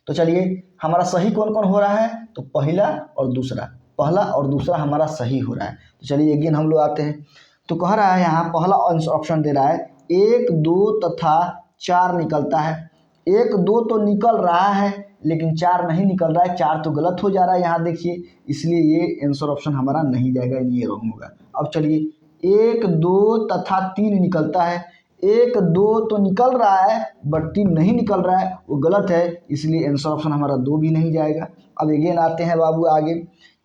तो चलिए हमारा सही कौन कौन हो रहा है, तो पहला और दूसरा हमारा सही हो रहा है। तो चलिए अगेन हम लोग आते हैं, तो कह रहा है यहाँ पहला ऑप्शन दे रहा है 1 2 तथा 4 निकलता है। 1 2 तो निकल रहा है लेकिन 4 नहीं निकल रहा है, 4 तो गलत हो जा रहा है यहाँ देखिए, इसलिए ये आंसर ऑप्शन हमारा नहीं जाएगा, ये रॉन्ग होगा। अब चलिए 1 2 तथा 3 निकलता है। 1 2 तो निकल रहा है बट 3 नहीं निकल रहा है, वो गलत है, इसलिए आंसर ऑप्शन हमारा 2 भी नहीं जाएगा। अब अगेन आते हैं बाबू आगे,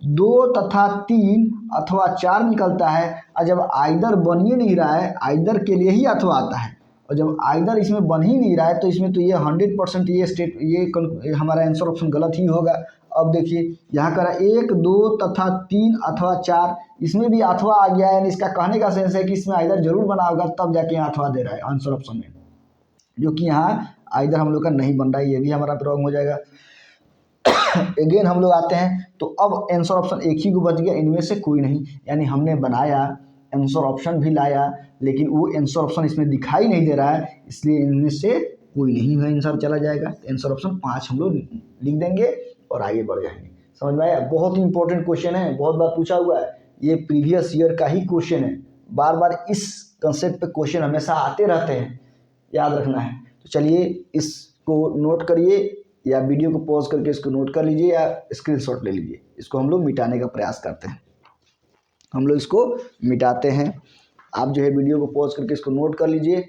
2 तथा 3 अथवा 4 निकलता है, और जब आइदर बन ही नहीं रहा है, आइदर के लिए ही अथवा आता है, और जब आइदर इसमें बन ही नहीं रहा है तो इसमें तो ये 100% ये हमारा आंसर ऑप्शन गलत ही होगा। अब देखिए यहाँ करा 1 2 तथा 3 अथवा 4, इसमें भी अथवा आ गया है, यानी इसका कहने का सेंस है कि इसमें आइदर जरूर बना होगा तब जाके यहाँ अथवा दे रहा है आंसर ऑप्शन में, जो कि यहाँ आइदर हम लोग का नहीं बन रहा है, ये भी हमारा रॉन्ग हो जाएगा। अगेन हम लोग आते हैं तो अब आंसर ऑप्शन एक ही को बच गया, इनमें से कोई नहीं, यानी हमने बनाया आंसर ऑप्शन भी लाया लेकिन वो आंसर ऑप्शन इसमें दिखाई नहीं दे रहा है, इसलिए इनमें से कोई नहीं है, आंसर चला जाएगा। आंसर ऑप्शन 5 हम लोग लिख देंगे और आगे बढ़ जाएंगे। समझ में आया? बहुत ही इंपॉर्टेंट क्वेश्चन है, बहुत बार पूछा हुआ है, ये प्रीवियस ईयर का ही क्वेश्चन है, बार बार इस कंसेप्ट पे क्वेश्चन हमेशा आते रहते हैं, याद रखना है। तो चलिए इसको नोट करिए या वीडियो को पॉज करके इसको नोट कर लीजिए या स्क्रीनशॉट ले लीजिए। इसको हम लोग मिटाने का प्रयास करते हैं, हम लोग इसको मिटाते हैं। आप जो है वीडियो को पॉज करके इसको नोट कर लीजिए,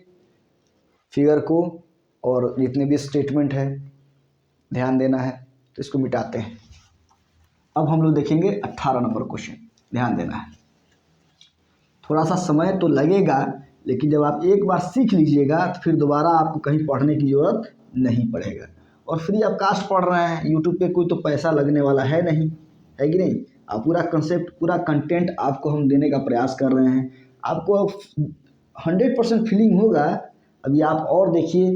फिगर को, और जितने भी स्टेटमेंट है ध्यान देना है। तो इसको मिटाते हैं। अब हम लोग देखेंगे 18 नंबर क्वेश्चन, ध्यान देना है। थोड़ा सा समय तो लगेगा लेकिन जब आप एक बार सीख लीजिएगा तो फिर दोबारा आपको कहीं पढ़ने की ज़रूरत नहीं पड़ेगा। और फ्री ऑफ कास्ट पढ़ रहे हैं, यूट्यूब पे कोई तो पैसा लगने वाला है नहीं, है कि नहीं? आप पूरा कंसेप्ट, पूरा कंटेंट आपको हम देने का प्रयास कर रहे हैं, आपको 100% फीलिंग होगा। अभी आप और देखिए,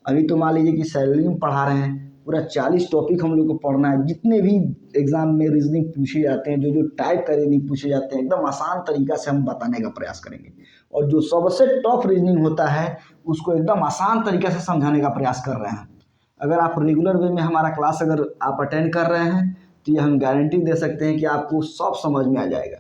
अभी तो मान लीजिए कि सैलरी में पढ़ा रहे हैं, पूरा 40 टॉपिक हम लोग को पढ़ना है, जितने भी एग्जाम में रीजनिंग पूछे जाते हैं, जो जो टाइप का रीजनिंग पूछे जाते हैं, एकदम आसान तरीका से हम बताने का प्रयास करेंगे। और जो सबसे टफ रीजनिंग होता है उसको एकदम आसान तरीके से समझाने का प्रयास कर रहे हैं। अगर आप रेगुलर वे में हमारा क्लास अगर आप अटेंड कर रहे हैं तो ये हम गारंटी दे सकते हैं कि आपको सब समझ में आ जाएगा।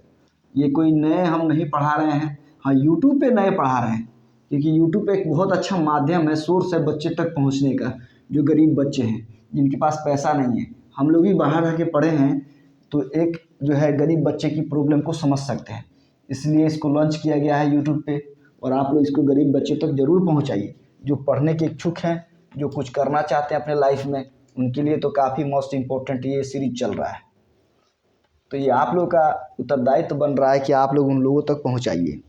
ये कोई नए हम नहीं पढ़ा रहे हैं, हाँ यूट्यूब पे नए पढ़ा रहे हैं, क्योंकि यूट्यूब पे एक बहुत अच्छा माध्यम है, सोर्स है बच्चे तक पहुंचने का। जो गरीब बच्चे हैं, जिनके पास पैसा नहीं है, हम लोग भी बाहर रह के पढ़े हैं तो एक जो है गरीब बच्चे की प्रॉब्लम को समझ सकते हैं, इसलिए इसको लॉन्च किया गया है यूट्यूब पे। और आप लोग इसको गरीब बच्चे तक ज़रूर पहुंचाइए, जो पढ़ने के इच्छुक हैं, जो कुछ करना चाहते हैं अपने लाइफ में, उनके लिए तो काफ़ी मोस्ट इम्पोर्टेंट ये सीरीज चल रहा है। तो ये आप लोग का उत्तरदायित्व बन रहा है कि आप लोग उन लोगों तक पहुंचाइए,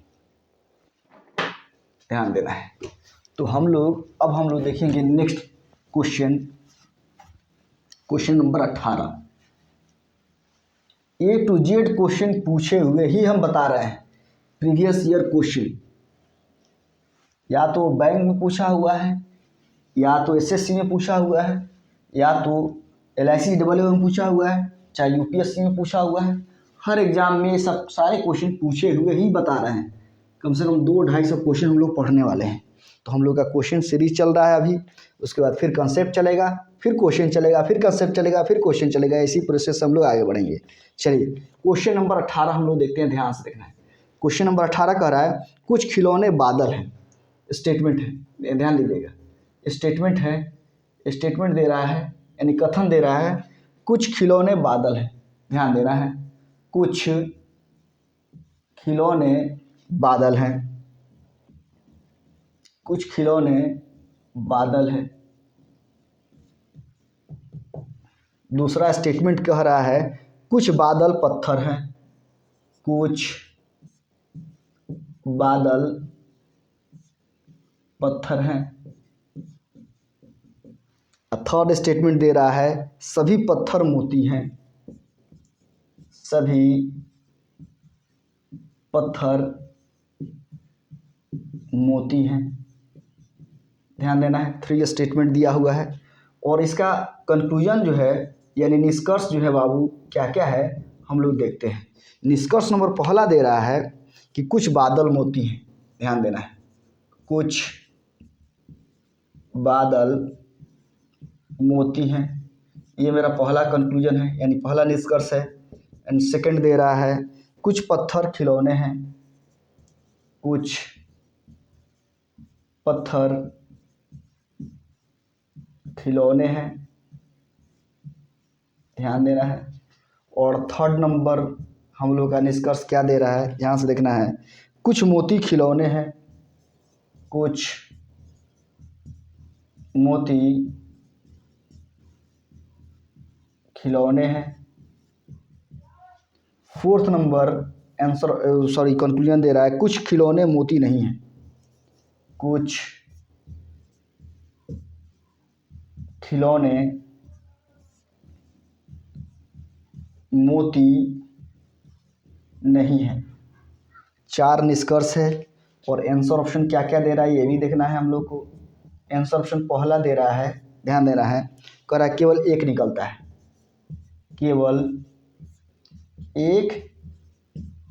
ध्यान देना है। तो हम लोग अब देखेंगे next question, question number 18। A to Z question पूछे हुए ही हम बता रहे हैं, प्रीवियस ईयर क्वेश्चन, या तो बैंक में पूछा हुआ है, या तो SSC में पूछा हुआ है, या तो LIC डब्ल्यू में पूछा हुआ है, चाहे UPSC में पूछा हुआ है। हर एग्जाम में सब सारे क्वेश्चन पूछे हुए ही बता रहे हैं। कम से कम 200-250 क्वेश्चन हम लोग पढ़ने वाले हैं। तो हम लोग का क्वेश्चन सीरीज चल रहा है अभी, उसके बाद फिर कंसेप्ट चलेगा, फिर क्वेश्चन चलेगा, फिर कंसेप्ट चलेगा, फिर क्वेश्चन चलेगा, इसी प्रोसेस से हम लोग आगे बढ़ेंगे। चलिए क्वेश्चन नंबर 18 हम लोग देखते हैं, ध्यान से देखना है। क्वेश्चन नंबर 18 कह रहा है कुछ खिलौने बादल हैं, स्टेटमेंट है, ध्यान दीजिएगा, स्टेटमेंट है, स्टेटमेंट दे रहा है, यानी कथन दे रहा है, कुछ खिलौने बादल हैं, ध्यान देना है, कुछ खिलौने बादल हैं, कुछ खिलौने बादल हैं। दूसरा स्टेटमेंट कह रहा है कुछ बादल पत्थर हैं, कुछ बादल पत्थर हैं। थर्ड स्टेटमेंट दे रहा है सभी पत्थर मोती हैं, सभी पत्थर मोती हैं, ध्यान देना है। 3 स्टेटमेंट दिया हुआ है और इसका कंक्लूजन जो है, यानी निष्कर्ष जो है बाबू क्या क्या है हम लोग देखते हैं। निष्कर्ष नंबर पहला दे रहा है कि कुछ बादल मोती हैं, ध्यान देना है, कुछ बादल मोती हैं, ये मेरा पहला कंक्लूजन है, यानी पहला निष्कर्ष है। एंड सेकंड दे रहा है कुछ पत्थर खिलौने हैं, कुछ पत्थर खिलौने हैं, ध्यान देना है। और थर्ड नंबर हम लोग का निष्कर्ष क्या दे रहा है, ध्यान से देखना है, कुछ मोती खिलौने हैं, कुछ मोती खिलौने हैं। फोर्थ नंबर आंसर कंक्लूजन दे रहा है कुछ खिलौने मोती नहीं हैं, कुछ खिलौने मोती नहीं है। 4 निष्कर्ष है और आंसर ऑप्शन क्या क्या दे रहा है ये भी देखना है हम लोग को। आंसर ऑप्शन पहला दे रहा है, ध्यान देना है, कह रहा है केवल एक निकलता है, केवल एक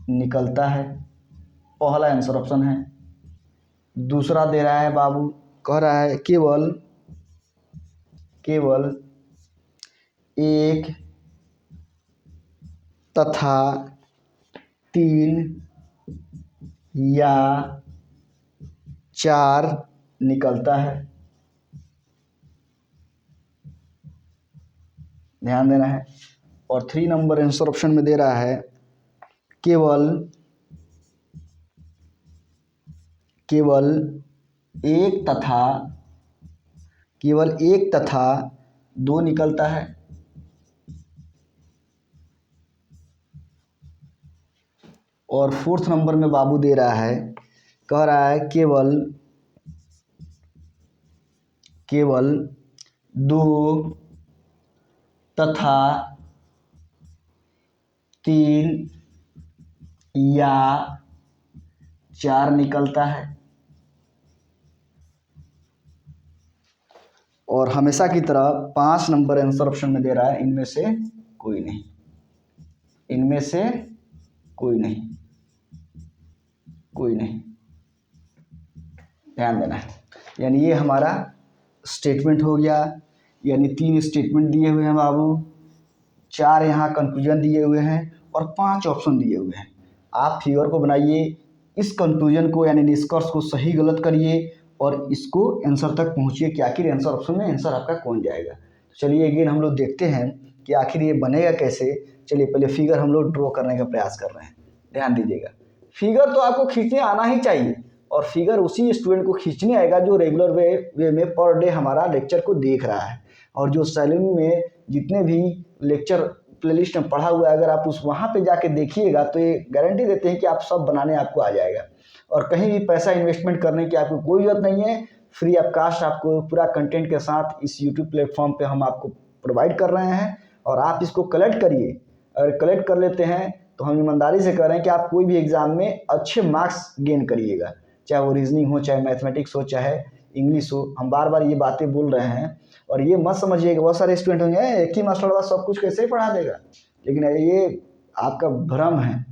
निकलता है, पहला आंसर ऑप्शन है। दूसरा दे रहा है बाबू, कह रहा है केवल एक तथा 3 या 4 निकलता है। ध्यान देना है। और 3 नंबर आंसर ऑप्शन में दे रहा है केवल एक तथा 2 निकलता है। और 4th नंबर में बाबू दे रहा है, कह रहा है केवल 2 तथा 3 या 4 निकलता है। और हमेशा की तरह 5 नंबर आंसर ऑप्शन में दे रहा है इनमें से कोई नहीं। ध्यान देना है। यानी ये हमारा स्टेटमेंट हो गया। यानी 3 स्टेटमेंट दिए हुए हैं बाबू, 4 यहाँ कंक्लूजन दिए हुए हैं और 5 ऑप्शन दिए हुए हैं। आप फिगर को बनाइए, इस कंक्लूजन को यानी निष्कर्ष को सही गलत करिए और इसको आंसर तक पहुँचिए कि आखिर आंसर ऑप्शन में आंसर आपका कौन जाएगा। चलिए अगेन हम लोग देखते हैं कि आखिर ये बनेगा कैसे। चलिए पहले फिगर हम लोग ड्रॉ करने का प्रयास कर रहे हैं। ध्यान दीजिएगा, फिगर तो आपको खींचने आना ही चाहिए और फिगर उसी स्टूडेंट को खींचने आएगा जो रेगुलर वे में पर डे हमारा लेक्चर को देख रहा है। और जो सैलून में जितने भी लेक्चर प्लेलिस्ट में पढ़ा हुआ है, अगर आप उस वहाँ पे जाके देखिएगा तो ये गारंटी देते हैं कि आप सब बनाने आपको आ जाएगा और कहीं भी पैसा इन्वेस्टमेंट करने की आपको कोई ज़रूरत नहीं है। फ्री ऑफ कास्ट आपको पूरा कंटेंट के साथ इस यूट्यूब प्लेटफॉर्म पे हम आपको प्रोवाइड कर रहे हैं और आप इसको कलेक्ट करिए। अगर कलेक्ट कर लेते हैं तो हम ईमानदारी से कह रहे हैं कि आप कोई भी एग्ज़ाम में अच्छे मार्क्स गेन करिएगा, चाहे वो रीजनिंग हो, चाहे मैथमेटिक्स हो, चाहे इंग्लिश हो। हम बार बार ये बातें बोल रहे हैं और ये मत समझिए कि बहुत सारे स्टूडेंट होंगे एक ही मास्टर वाला सब कुछ कैसे ही पढ़ा देगा, लेकिन ये आपका भ्रम है।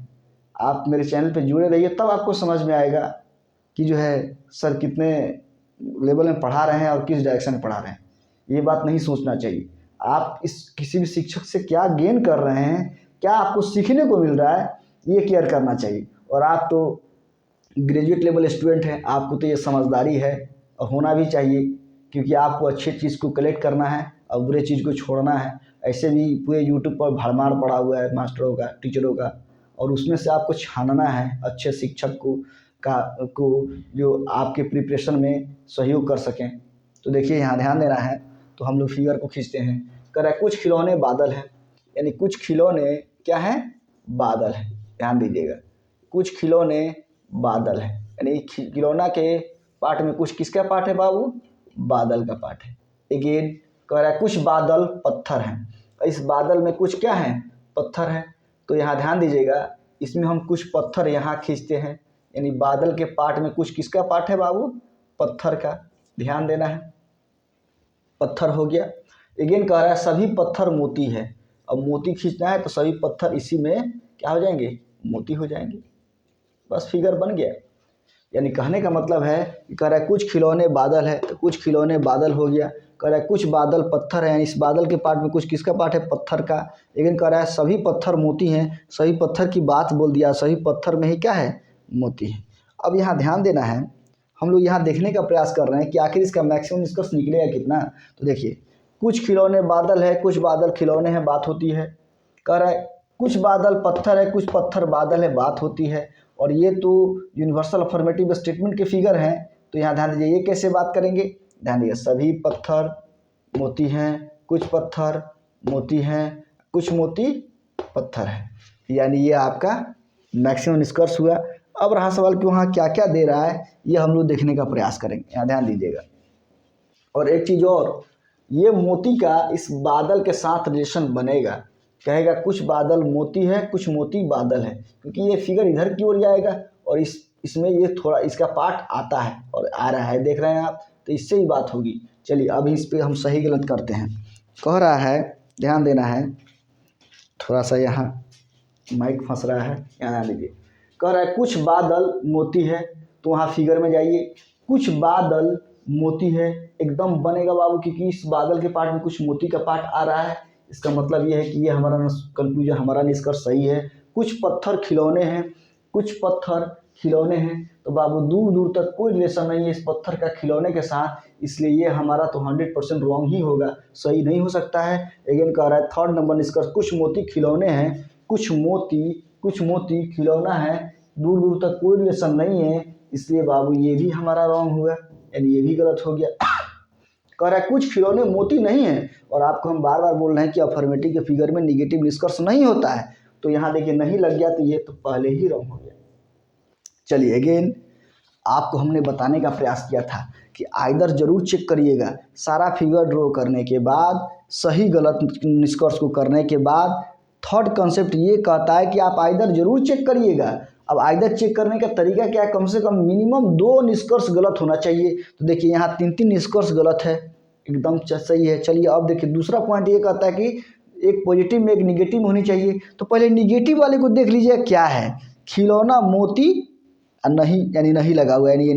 आप मेरे चैनल पे जुड़े रहिए, तब आपको समझ में आएगा कि जो है सर कितने लेवल में पढ़ा रहे हैं और किस डायरेक्शन में पढ़ा रहे हैं। ये बात नहीं सोचना चाहिए। आप इस किसी भी शिक्षक से क्या गेन कर रहे हैं, क्या आपको सीखने को मिल रहा है, ये केयर करना चाहिए। और आप तो ग्रेजुएट लेवल स्टूडेंट हैं, आपको तो ये समझदारी है और होना भी चाहिए, क्योंकि आपको अच्छी चीज़ को कलेक्ट करना है और बुरे चीज़ को छोड़ना है। ऐसे भी पूरे यूट्यूब पर भरमार पड़ा हुआ है मास्टरों का, टीचरों का, और उसमें से आपको छानना है अच्छे शिक्षक को जो आपके प्रिपरेशन में सहयोग कर सकें। तो देखिए यहाँ ध्यान देना है। तो हम लोग फिगर को खींचते हैं। कह रहा है कुछ खिलौने बादल हैं, यानी कुछ खिलौने क्या हैं, बादल हैं। ध्यान दीजिएगा, कुछ खिलौने बादल हैं, यानी खिलौना के पार्ट में कुछ किसका पार्ट है बाबू, बादल का पार्ट है। अगेन कह रहा है कुछ बादल पत्थर हैं, इस बादल में कुछ क्या है, पत्थर है। तो यहाँ ध्यान दीजिएगा, इसमें हम कुछ पत्थर यहाँ खींचते हैं, यानी बादल के पार्ट में कुछ किसका पार्ट है बाबू, पत्थर का। ध्यान देना है, पत्थर हो गया। अगेन कह रहा है सभी पत्थर मोती है। अब मोती खींचना है तो सभी पत्थर इसी में क्या हो जाएंगे, मोती हो जाएंगे। बस फिगर बन गया। यानी कहने का मतलब है कि कह रहा है कुछ खिलौने बादल है, तो कुछ खिलौने बादल हो गया। कह रहा है कुछ बादल पत्थर है, यानी इस बादल के पार्ट में कुछ किसका पार्ट है, पत्थर का। लेकिन कह रहा है सभी पत्थर मोती हैं, सभी पत्थर की बात बोल दिया, सभी पत्थर में ही क्या है, मोती है। अब यहाँ ध्यान देना है, हम लोग यहाँ देखने का प्रयास कर रहे हैं कि आखिर इसका मैक्सिमम निष्कर्ष निकलेगा कितना। तो देखिए कुछ खिलौने बादल है, कुछ बादल खिलौने हैं, बात होती है। कह रहा है कुछ बादल पत्थर है, कुछ पत्थर बादल है, बात होती है। और ये तो यूनिवर्सल अफर्मेटिव स्टेटमेंट के फिगर हैं। तो यहाँ ध्यान दीजिए, ये कैसे बात करेंगे, ध्यान दीजिए सभी पत्थर मोती हैं, कुछ पत्थर मोती हैं, कुछ मोती पत्थर है। यानी ये आपका मैक्सिमम निष्कर्ष हुआ। अब रहा सवाल कि वहाँ क्या क्या दे रहा है, ये हम लोग देखने का प्रयास करेंगे। यहाँ ध्यान दीजिएगा। और एक चीज़ और, ये मोती का इस बादल के साथ रिलेशन बनेगा। कहेगा कुछ बादल मोती है, कुछ मोती बादल है, क्योंकि ये फिगर इधर की ओर जाएगा और इसमें ये थोड़ा इसका पार्ट आता है और आ रहा है, देख रहे हैं आप, तो इससे ही बात होगी। चलिए अब इस पर हम सही गलत करते हैं। कह रहा है, ध्यान देना है, थोड़ा सा यहाँ माइक फंस रहा है, यहाँ लीजिए। कह रहा है कुछ बादल मोती है, तो वहाँ फिगर में जाइए। कुछ बादल मोती है एकदम बनेगा बाबू, क्योंकि इस बादल के पार्ट में कुछ मोती का पार्ट आ रहा है। इसका मतलब ये है कि ये हमारा कंक्लूजन, हमारा निष्कर्ष सही है। कुछ पत्थर खिलौने हैं, कुछ पत्थर खिलौने हैं, तो बाबू दूर दूर तक कोई रिलेशन नहीं है इस पत्थर का खिलौने के साथ, इसलिए ये हमारा तो 100% रॉन्ग ही होगा, सही नहीं हो सकता है। अगेन कह रहा है थर्ड नंबर निष्कर्ष, कुछ मोती खिलौने हैं, कुछ मोती खिलौना है, दूर दूर तक कोई रिलेशन नहीं है, इसलिए बाबू ये भी हमारा रॉन्ग हुआ, यानी ये भी गलत हो गया। कह रहा है कुछ खिलौने मोती नहीं है, और आपको हम बार बार बोल रहे हैं कि अफर्मेटिव के फिगर में निगेटिव निष्कर्ष नहीं होता है, तो यहाँ देखिए नहीं लग गया, तो ये तो पहले ही रॉन्ग हो गया। चलिए अगेन आपको हमने बताने का प्रयास किया था कि आइदर जरूर चेक करिएगा। सारा फिगर ड्रॉ करने के बाद, सही गलत निष्कर्ष को करने के बाद, थर्ड कंसेप्ट ये कहता है कि आप आइदर जरूर चेक करिएगा। अब आइदर चेक करने का तरीका क्या है, कम से कम मिनिमम 2 निष्कर्ष गलत होना चाहिए। तो देखिए यहाँ 3 निष्कर्ष गलत है, एकदम सही है। चलिए अब देखिए दूसरा पॉइंट ये कहता है कि एक पॉजिटिव में एक निगेटिव होनी चाहिए। तो पहले निगेटिव वाले को देख लीजिए क्या है, खिलौना मोती नहीं, यानी नहीं लगा हुआ है, यानी ये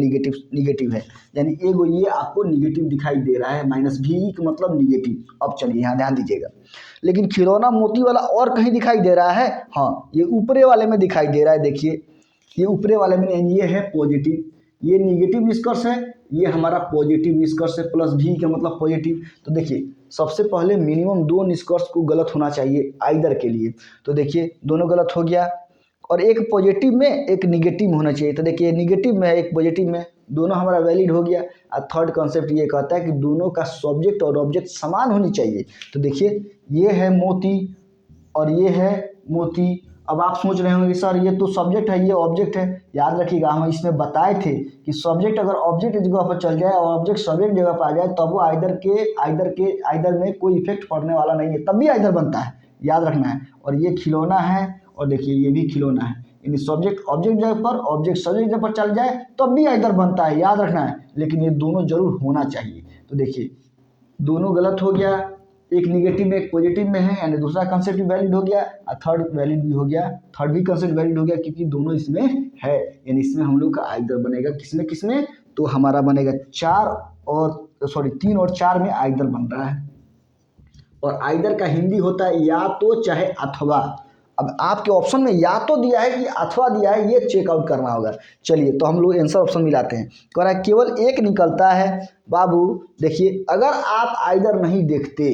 निगेटिव है, यानी एगो ये आपको निगेटिव दिखाई दे रहा है, -भी का मतलब निगेटिव। अब चलिए यहाँ ध्यान दीजिएगा, लेकिन खिलौना मोती वाला और कहीं दिखाई दे रहा है, हाँ ये ऊपरे वाले में दिखाई दे रहा है। देखिए ये ऊपरे वाले में, ये है पॉजिटिव, ये निगेटिव निष्कर्ष है, ये हमारा पॉजिटिव निष्कर्ष है, +भी का मतलब पॉजिटिव। तो देखिए सबसे पहले मिनिमम 2 निष्कर्ष को गलत होना चाहिए आइदर के लिए, तो देखिए दोनों गलत हो गया, और एक पॉजिटिव में एक निगेटिव होना चाहिए। तो देखिए निगेटिव में है, एक पॉजिटिव में, दोनों हमारा वैलिड हो गया। और थर्ड कॉन्सेप्ट ये कहता है कि दोनों का सब्जेक्ट और ऑब्जेक्ट समान होनी चाहिए। तो देखिए ये है मोती और ये है मोती। अब आप सोच रहे होंगे सर ये तो सब्जेक्ट है, ये ऑब्जेक्ट है। याद रखिएगा हम इसमें बताए थे कि सब्जेक्ट अगर ऑब्जेक्ट जगह पर चल जाए और ऑब्जेक्ट सब्जेक्ट जगह पर आ जाए, तब वो आइदर में कोई इफेक्ट पड़ने वाला नहीं है, तब भी आइदर बनता है, याद रखना है। और ये खिलौना है, और देखिए ये भी खिलौना है, यानी सब्जेक्ट ऑब्जेक्ट जगह पर, ऑब्जेक्ट सब्जेक्ट जगह पर चल जाए तब भी आइदर बनता है, याद रखना है, लेकिन ये दोनों जरूर होना चाहिए। तो देखिए दोनों गलत हो गया, एक निगेटिव में एक पॉजिटिव में है, यानी दूसरा कंसेप्ट भी वैलिड हो गया और थर्ड वैलिड भी हो गया, थर्ड भी कंसेप्ट वैलिड हो गया, क्योंकि दोनों इसमें है, यानी इसमें हम लोग का आइदर बनेगा। किसमें तो हमारा बनेगा 3 और 4 में आइदर बन रहा है। और आइदर का हिंदी होता है या तो चाहे अथवा। अब आपके ऑप्शन में या तो दिया है कि अथवा दिया है, ये चेकआउट करना होगा। चलिए तो हम लोग आंसर ऑप्शन मिलाते हैं। कह रहा है केवल एक निकलता है। बाबू देखिए अगर आप आइदर नहीं देखते,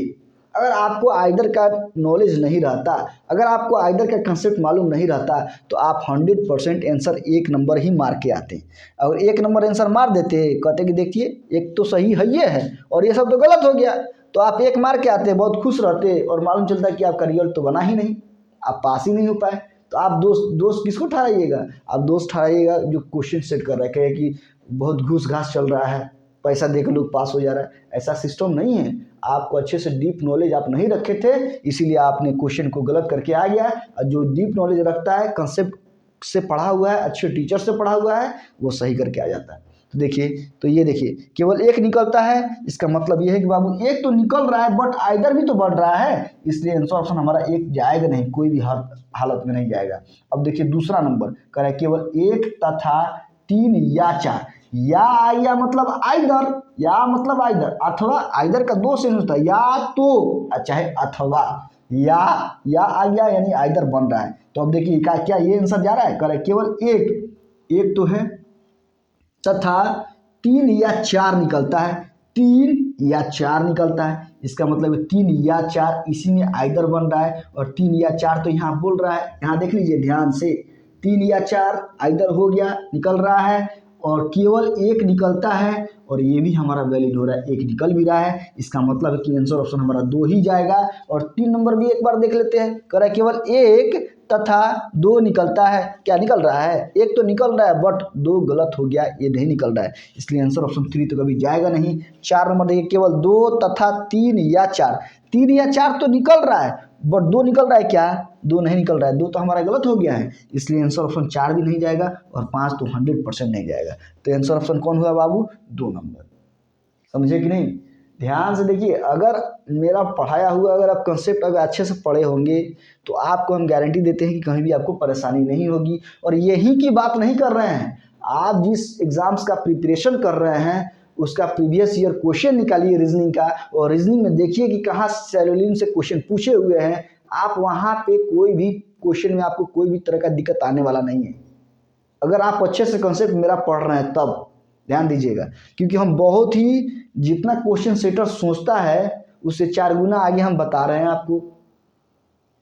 अगर आपको आइदर का नॉलेज नहीं रहता, अगर आपको आइदर का कंसेप्ट मालूम नहीं रहता, तो आप 100% आंसर 1 नंबर ही मार के आते। और 1 नंबर आंसर मार देते, कहते कि देखिए एक तो सही है ये है और ये सब तो गलत हो गया, तो आप 1 मार के आते, बहुत खुश रहते, और मालूम चलता कि आपका रिजल्ट तो बना ही नहीं, आप पास ही नहीं हो पाए। तो आप दोस्त किसको ठहराइएगा? आप दोस्त ठहराइएगा जो क्वेश्चन सेट कर रहा है, कहे कि बहुत घूस घास चल रहा है, पैसा देकर लोग पास हो जा रहा है। ऐसा सिस्टम नहीं है। आपको अच्छे से डीप नॉलेज आप नहीं रखे थे, इसीलिए आपने क्वेश्चन को गलत करके आ गया। और जो डीप नॉलेज रखता है, कंसेप्ट से पढ़ा हुआ है, अच्छे टीचर से पढ़ा हुआ है, वो सही करके आ जाता है। तो देखिए, तो ये देखिए केवल एक निकलता है, इसका मतलब ये है कि बाबू एक तो निकल रहा है बट आइदर भी तो बढ़ रहा है, इसलिए आंसर ऑप्शन हमारा एक जाएगा नहीं, कोई भी हालत में नहीं जाएगा। अब देखिए दूसरा नंबर कह रहा है केवल 1 तथा 3 या 4। या मतलब आइदर, या मतलब आइदर, अथवा आइदर का 2 सेंस होता है, या तो चाहे अथवा, या आ गया यानी आइदर बन रहा है। तो अब देखिए क्या ये आंसर जा रहा है? कह रहा है केवल एक तो है तथा 3 या 4 निकलता है, 3 या 4 निकलता है, इसका मतलब 3 या 4 इसी में आइदर बन रहा है। और 3 या 4 तो यहाँ बोल रहा है, यहाँ देख लीजिए ध्यान से, 3 या 4 आइदर हो गया, निकल रहा है, और केवल 1 निकलता है, और ये भी हमारा वैलिड हो रहा है, 1 निकल भी रहा है, इसका मतलब है कि आंसर ऑप्शन हमारा 2 ही जाएगा। और 3 नंबर भी एक बार देख लेते हैं, कह रहा है केवल 1 तथा 2 निकलता है। क्या निकल रहा है? 1 तो निकल रहा है बट 2 गलत हो गया, ये नहीं निकल रहा है, इसलिए आंसर ऑप्शन 3 तो कभी जाएगा नहीं। 4 नंबर देखिए केवल 2 तथा 3 या 4, 3 या 4 तो निकल रहा है बट 2 निकल रहा है, क्या 2 नहीं निकल रहा है, 2 तो हमारा गलत हो गया है, इसलिए आंसर ऑप्शन 4 भी नहीं जाएगा, और 5 तो 100% नहीं जाएगा। तो आंसर ऑप्शन कौन हुआ बाबू? 2 नंबर। समझे कि नहीं? ध्यान से देखिए, अगर मेरा पढ़ाया हुआ अगर आप कंसेप्ट अगर अच्छे से पढ़े होंगे तो आपको हम गारंटी देते हैं कि कहीं भी आपको परेशानी नहीं होगी। और यही की बात नहीं कर रहे हैं, आप जिस एग्ज़ाम्स का प्रिपरेशन कर रहे हैं उसका प्रीवियस ईयर क्वेश्चन निकालिए रीजनिंग का, और रीजनिंग में देखिए कि कहाँ सैलोलिन से क्वेश्चन पूछे हुए हैं। आप वहाँ पे कोई भी क्वेश्चन में आपको कोई भी तरह का दिक्कत आने वाला नहीं है, अगर आप अच्छे से कंसेप्ट मेरा पढ़ रहे हैं तब। ध्यान दीजिएगा, क्योंकि हम बहुत ही, जितना क्वेश्चन सेटर सोचता है उससे 4 गुना आगे हम बता रहे हैं आपको।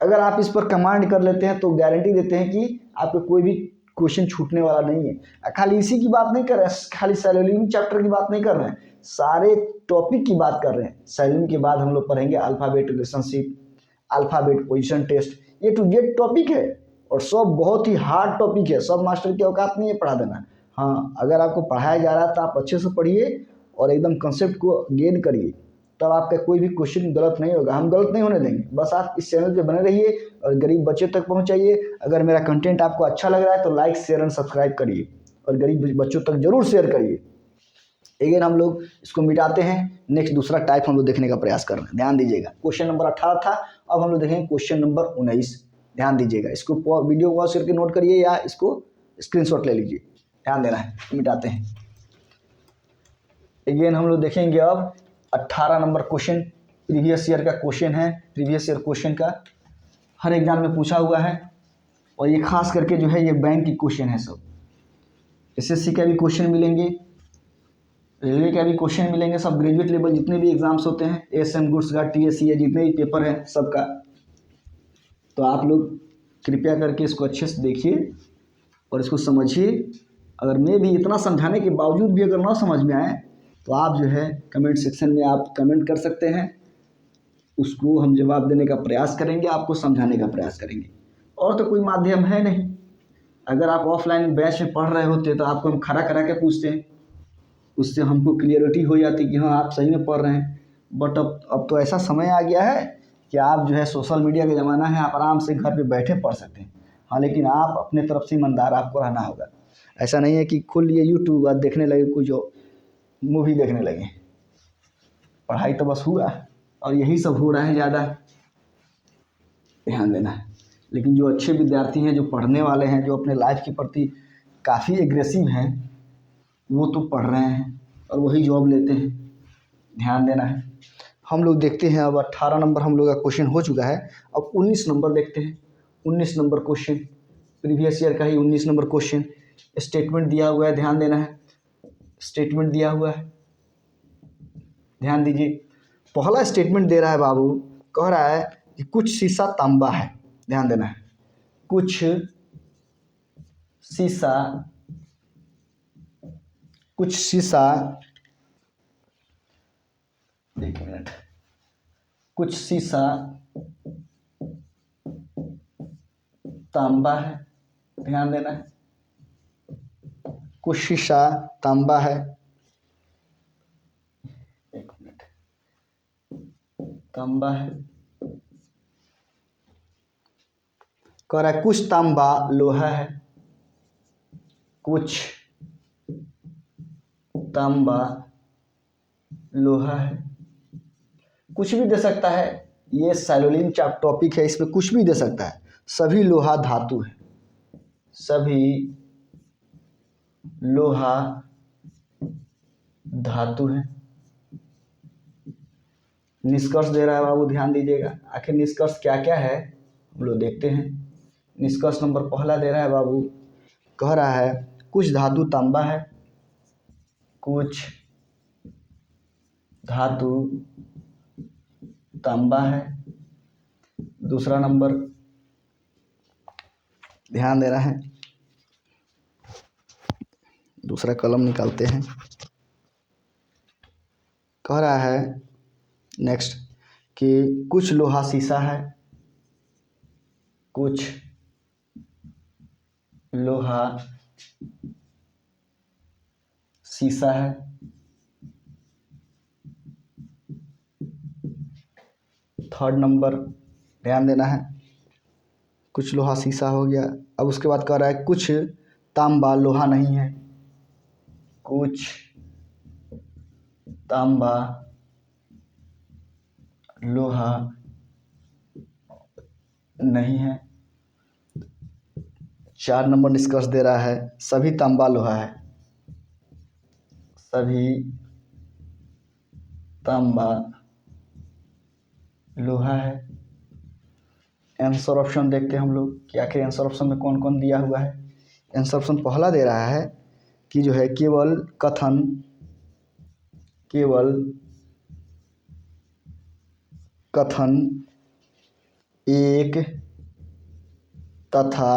अगर आप इस पर कमांड कर लेते हैं तो गारंटी देते हैं कि आपको कोई भी क्वेश्चन छूटने वाला नहीं है। खाली इसी की बात नहीं कर रहे हैं, खाली सैलोलिन चैप्टर की बात नहीं कर रहे हैं, सारे टॉपिक की बात कर रहे हैं। सैलोलिन के बाद हम लोग पढ़ेंगे alphabet relationship, alphabet position test, ये टू जेड टॉपिक है और सब बहुत ही हार्ड टॉपिक है। सब मास्टर की औकात नहीं है पढ़ा देना। हाँ, अगर आपको पढ़ाया जा रहा है तो आप अच्छे से पढ़िए और एकदम कंसेप्ट को गेन करिए, तब आपका कोई भी क्वेश्चन गलत नहीं होगा, हम गलत नहीं होने देंगे। बस आप इस चैनल पे बने रहिए और गरीब बच्चों तक पहुंचाइए। अगर मेरा कंटेंट आपको अच्छा लग रहा है तो लाइक शेयर एंड सब्सक्राइब करिए और गरीब बच्चों तक जरूर शेयर करिए। अगेन हम लोग इसको मिटाते हैं, नेक्स्ट दूसरा टाइप हम लोग देखने का प्रयास कर रहे हैं। ध्यान दीजिएगा, क्वेश्चन नंबर 18 था, अब हम लोग देखेंगे क्वेश्चन नंबर 19। ध्यान दीजिएगा, इसको वीडियो पॉज करके नोट करिए या इसको स्क्रीनशॉट ले लीजिए। ध्यान देना है, मिटाते हैं। अगेन हम लोग देखेंगे अब 18 नंबर क्वेश्चन, प्रीवियस ईयर का क्वेश्चन है। प्रीवियस ईयर क्वेश्चन का हर एग्जाम में पूछा हुआ है और ये खास करके जो है ये बैंक की क्वेश्चन है। सब एसएससी का भी क्वेश्चन मिलेंगे, रेलवे का भी क्वेश्चन मिलेंगे, सब ग्रेजुएट लेवल जितने भी एग्जाम्स होते हैं, एएसएम गुड्स का, टीएससी है, जितने भी पेपर हैं सबका। तो आप लोग कृपया करके इसको अच्छे से देखिए और इसको समझिए। अगर मैं भी इतना समझाने के बावजूद भी अगर ना समझ में आए तो आप जो है कमेंट सेक्शन में आप कमेंट कर सकते हैं, उसको हम जवाब देने का प्रयास करेंगे, आपको समझाने का प्रयास करेंगे। और तो कोई माध्यम है नहीं। अगर आप ऑफलाइन बैच में पढ़ रहे होते तो आपको हम खड़ा करा के पूछते हैं, उससे हमको क्लियरिटी हो जाती कि हाँ आप सही में पढ़ रहे हैं। बट अब तो ऐसा समय आ गया है कि आप जो है सोशल मीडिया का ज़माना है, आप आराम से घर पे बैठे पढ़ सकते हैं। हाँ, लेकिन आप अपने तरफ से ईमानदार आपको रहना होगा। ऐसा नहीं है कि खुल लिए यूट्यूब और देखने लगे कुछ मूवी देखने लगे। पढ़ाई तो बस हुआ और यही सब हो रहा है ज़्यादा, ध्यान देना है। लेकिन जो अच्छे विद्यार्थी हैं, जो पढ़ने वाले हैं, जो अपने लाइफ के प्रति काफ़ी एग्रेसिव हैं, वो तो पढ़ रहे हैं और वही जॉब लेते हैं। ध्यान देना है। हम लोग देखते हैं, अब 18 नंबर हम लोग का क्वेश्चन हो चुका है। अब 19 नंबर देखते हैं। 19 नंबर क्वेश्चन, प्रीवियस ईयर का ही 19 नंबर क्वेश्चन। स्टेटमेंट दिया हुआ है, ध्यान देना है। स्टेटमेंट दिया हुआ है, ध्यान दीजिए। पहला स्टेटमेंट दे रहा है बाबू, कह रहा है कि कुछ शीशा तांबा है। ध्यान देना है, कुछ शीशा, कुछ शीशा, एक मिनट, कुछ शीशा तांबा है। ध्यान देना है, कुछ शीशा तांबा है। एक मिनट, तांबा है, कह रहा है कुछ तांबा लोहा है, कुछ तांबा लोहा है। कुछ भी दे सकता है, ये सैलोलिन टॉपिक है, इसमें कुछ भी दे सकता है। सभी लोहा धातु है, सभी लोहा धातु है। निष्कर्ष दे रहा है बाबू, ध्यान दीजिएगा। आखिर निष्कर्ष क्या क्या है हम लोग देखते हैं। निष्कर्ष नंबर पहला दे रहा है बाबू, कह रहा है कुछ धातु तांबा है, कुछ धातु तांबा है। दूसरा नंबर, ध्यान देना है, दूसरा कलम निकालते हैं। कह रहा है नेक्स्ट कि कुछ लोहा शीशा है, कुछ लोहा शीशा है। थर्ड नंबर, ध्यान देना है, कुछ लोहा शीशा हो गया। अब उसके बाद कह रहा है कुछ तांबा लोहा नहीं है, कुछ तांबा लोहा नहीं है। 4 नंबर निष्कर्ष दे रहा है सभी तांबा लोहा है। सभी तांबा लोहा है। आंसर ऑप्शन देखते हैं हम लोग कि आखिर आंसर ऑप्शन में कौन कौन दिया हुआ है। आंसर ऑप्शन पहला दे रहा है कि जो है केवल कथन एक तथा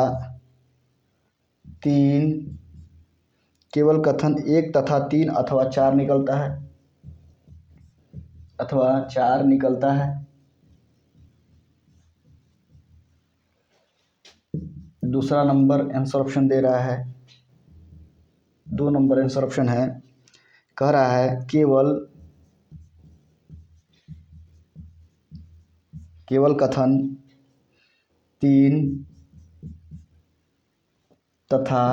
तीन, केवल कथन एक तथा तीन अथवा चार निकलता है। दूसरा नंबर आंसर ऑप्शन दे रहा है, 2 नंबर आंसर ऑप्शन है, कह रहा है केवल कथन तीन तथा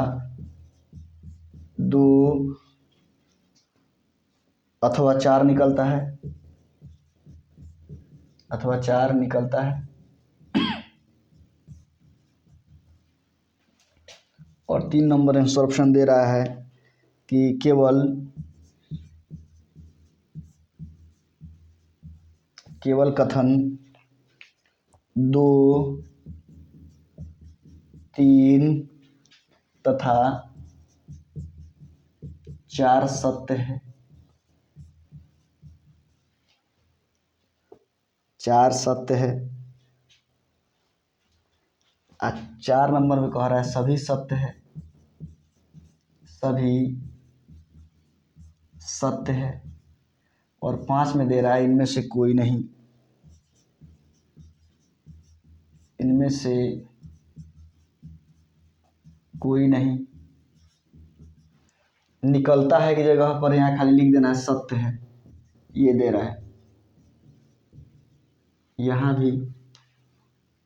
दो अथवा चार निकलता है। और 3 नंबर आंसर ऑप्शन दे रहा है कि केवल कथन 2, 3 तथा 4 सत्य है। 4 सत्य है। 4 नंबर में कह रहा है सभी सत्य है। और 5 में दे रहा है इनमें से कोई नहीं। निकलता है की जगह पर यहाँ खाली लिख देना है सत्य है, ये दे रहा है। यहाँ भी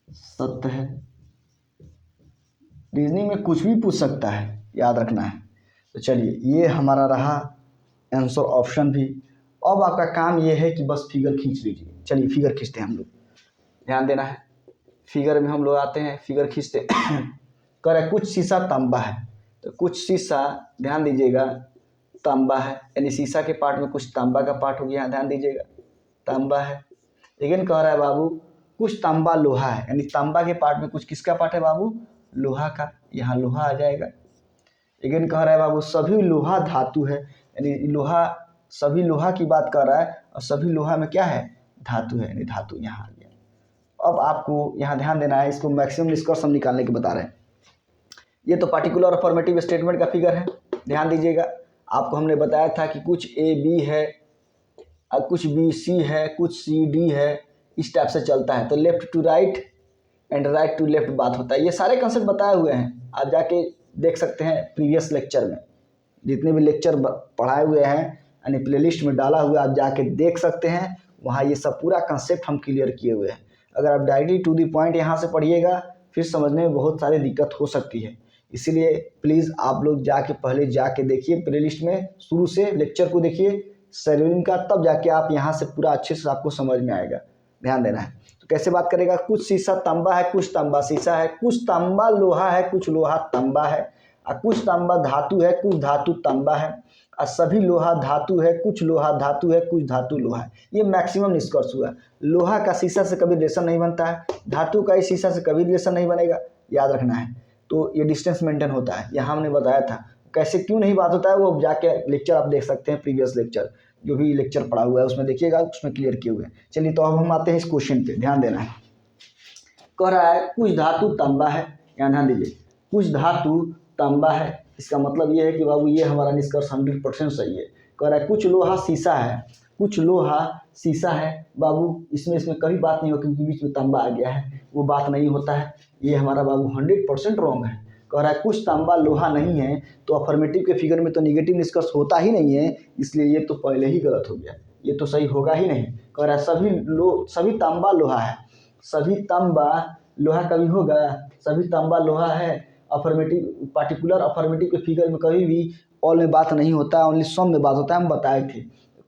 सत्य है। रीजनिंग में कुछ भी पूछ सकता है, याद रखना है। तो चलिए ये हमारा रहा आंसर ऑप्शन भी। अब आपका काम ये है कि बस फिगर खींच लीजिए। चलिए फिगर खींचते हैं हम लोग, ध्यान देना है। फिगर में हम लोग आते हैं, फिगर खींचते कर है कुछ शीशा तांबा है। तो कुछ शीशा, ध्यान दीजिएगा, तांबा है, यानी शीशा के पार्ट में कुछ तांबा का पार्ट हो गया, ध्यान दीजिएगा, तांबा है। लेकिन कह रहा है बाबू कुछ तांबा लोहा है, यानी तांबा के पार्ट में कुछ किसका पार्ट है बाबू, लोहा का, यहाँ लोहा आ जाएगा। लेकिन कह रहा है बाबू सभी लोहा धातु है, यानी लोहा, सभी लोहा की बात कर रहा है और सभी लोहा में क्या है, धातु है, यानी धातु यहाँ आ गया। अब आपको यहाँ ध्यान देना है, इसको मैक्सिमम निष्कर्ष हम निकालने के बता रहे हैं। ये तो पार्टिकुलर अफर्मेटिव स्टेटमेंट का फिगर है, ध्यान दीजिएगा। आपको हमने बताया था कि कुछ ए बी है और कुछ बी सी है, कुछ सी डी है, इस टाइप से चलता है। तो left to right and right to left बात होता है। ये सारे कंसेप्ट बताए हुए हैं, आप जाके देख सकते हैं प्रीवियस लेक्चर में, जितने भी लेक्चर पढ़ाए हुए हैं यानी प्लेलिस्ट में डाला हुआ, आप जाके देख सकते हैं, वहाँ ये सब पूरा कंसेप्ट हम क्लियर किए हुए हैं। अगर आप डायरेक्टली टू दी पॉइंट यहाँ से पढ़िएगा फिर समझने में बहुत सारी दिक्कत हो सकती है। इसीलिए प्लीज़ आप लोग पहले जाके देखिए प्लेलिस्ट में, शुरू से लेक्चर को देखिए सैल्यूलिन का, तब जाके आप यहाँ से पूरा अच्छे से आपको समझ में आएगा, ध्यान देना है। तो कैसे बात करेगा, कुछ शीशा तांबा है, कुछ तांबा शीशा है, कुछ तांबा लोहा है, कुछ लोहा तांबा है, और कुछ तांबा धातु है, कुछ धातु तांबा है, और सभी लोहा धातु है, कुछ लोहा धातु है, कुछ धातु लोहा है। ये मैक्सिमम निष्कर्ष हुआ। लोहा का शीशा से कभी रिलेशन नहीं बनता है, धातु का इस शीशा से कभी रिलेशन नहीं बनेगा, याद रखना है। तो ये डिस्टेंस मेंटेन होता है, यहाँ हमने बताया था। कैसे क्यों नहीं बात होता है वो जाके लेक्चर आप देख सकते हैं, प्रीवियस लेक्चर जो भी लेक्चर पढ़ा हुआ है उसमें देखिएगा, उसमें क्लियर किए हुए हैं। चलिए तो अब हम आते हैं इस क्वेश्चन पे, ध्यान देना है। कह रहा है कुछ धातु तांबा है, यहाँ ध्यान दीजिए, कुछ धातु तांबा है, इसका मतलब ये है कि बाबू ये हमारा निष्कर्ष 100% सही है। कह रहा है कुछ लोहा शीशा है, कुछ लोहा शीशा है, बाबू इसमें कभी बात नहीं हो क्योंकि बीच में तांबा आ गया है, वो बात नहीं होता है, ये हमारा बाबू 100% रॉन्ग है। कह रहा है कुछ तांबा लोहा नहीं है, तो अफर्मेटिव के फिगर में तो निगेटिव निष्कर्ष होता ही नहीं है, इसलिए ये तो पहले ही गलत हो गया, ये तो सही होगा ही नहीं। कह रहा है सभी तांबा लोहा है, सभी तांबा लोहा कभी होगा, सभी तांबा लोहा है। अफर्मेटिव, पार्टिकुलर अफर्मेटिव के फिगर में कभी भी ऑल में बात नहीं होता, ओनली सम में बात होता है, हम बताए थे।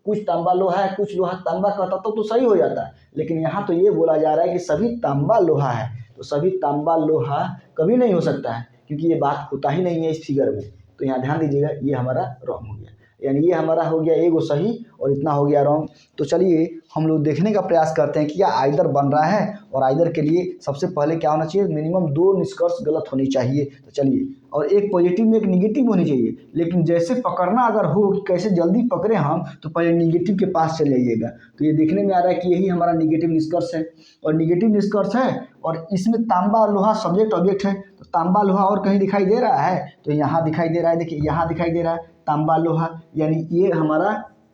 कुछ तांबा लोहा है, कुछ लोहा तांबा कहता तो सही हो जाता। लेकिन यहाँ तो ये बोला जा रहा है कि सभी तांबा लोहा है, तो सभी तांबा लोहा कभी नहीं हो सकता है, क्योंकि ये बात होता ही नहीं है इस फिगर में। तो यहाँ ध्यान दीजिएगा, ये हमारा रॉन्ग हो गया, यानी ये हमारा हो गया एगो सही और इतना हो गया रॉन्ग। तो चलिए हम लोग देखने का प्रयास करते हैं कि यह आइदर बन रहा है, और आइदर के लिए सबसे पहले क्या होना चाहिए, मिनिमम 2 निष्कर्ष गलत होनी चाहिए। तो चलिए, और एक पॉजिटिव में एक निगेटिव होनी चाहिए, लेकिन जैसे पकड़ना अगर हो कि कैसे जल्दी पकड़े हम, तो पहले निगेटिव के पास चले जाइएगा। तो ये देखने में आ रहा है कि यही हमारा निगेटिव निष्कर्ष है, और निगेटिव निष्कर्ष है, और इसमें तांबा और लोहा सब्जेक्ट ऑब्जेक्ट है। तो तांबा लोहा और कहीं दिखाई दे रहा है, तो यहाँ दिखाई दे रहा है, देखिए यहाँ दिखाई दे रहा है तांबा लोहा, यानी ये हमारा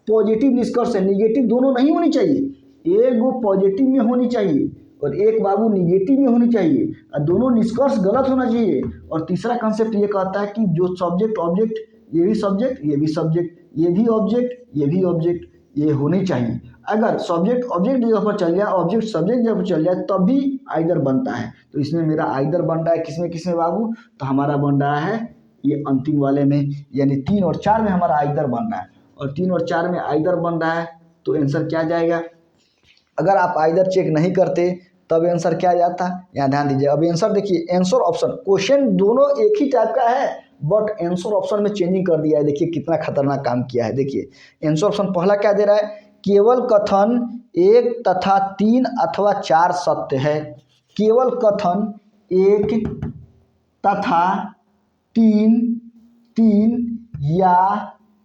पॉजिटिव निष्कर्ष है। निगेटिव दोनों नहीं होनी चाहिए, एक वो पॉजिटिव में होनी चाहिए और एक बाबू निगेटिव में होनी चाहिए, और दोनों निष्कर्ष गलत होना चाहिए। और तीसरा कंसेप्ट ये कहता है कि जो सब्जेक्ट ऑब्जेक्ट, ये भी सब्जेक्ट, ये भी सब्जेक्ट, ये भी ऑब्जेक्ट, ये भी ऑब्जेक्ट, ये होनी चाहिए। अगर सब्जेक्ट ऑब्जेक्ट जगह पर चल जाए, ऑब्जेक्ट सब्जेक्ट जगह पर चल जाए, तब भी आइदर बनता है। तो इसमें मेरा आइदर बन रहा है किसमें किसमें बाबू, तो हमारा बन रहा है ये अंतिम वाले में, यानी 3 और 4 में हमारा आइदर बन रहा है। और 3 और 4 में आइदर बन रहा है, तो आंसर क्या जाएगा। अगर आप आइदर चेक नहीं करते तब आंसर क्या जाता, यहाँ ध्यान दीजिए। अब आंसर देखिए, आंसर ऑप्शन, क्वेश्चन दोनों एक ही टाइप का है, बट आंसर ऑप्शन में चेंजिंग कर दिया है। देखिए कितना खतरनाक काम किया है। देखिए आंसर ऑप्शन पहला क्या दे रहा है, केवल कथन 1 तथा 3 अथवा 4 सत्य है। केवल कथन 1 तथा 3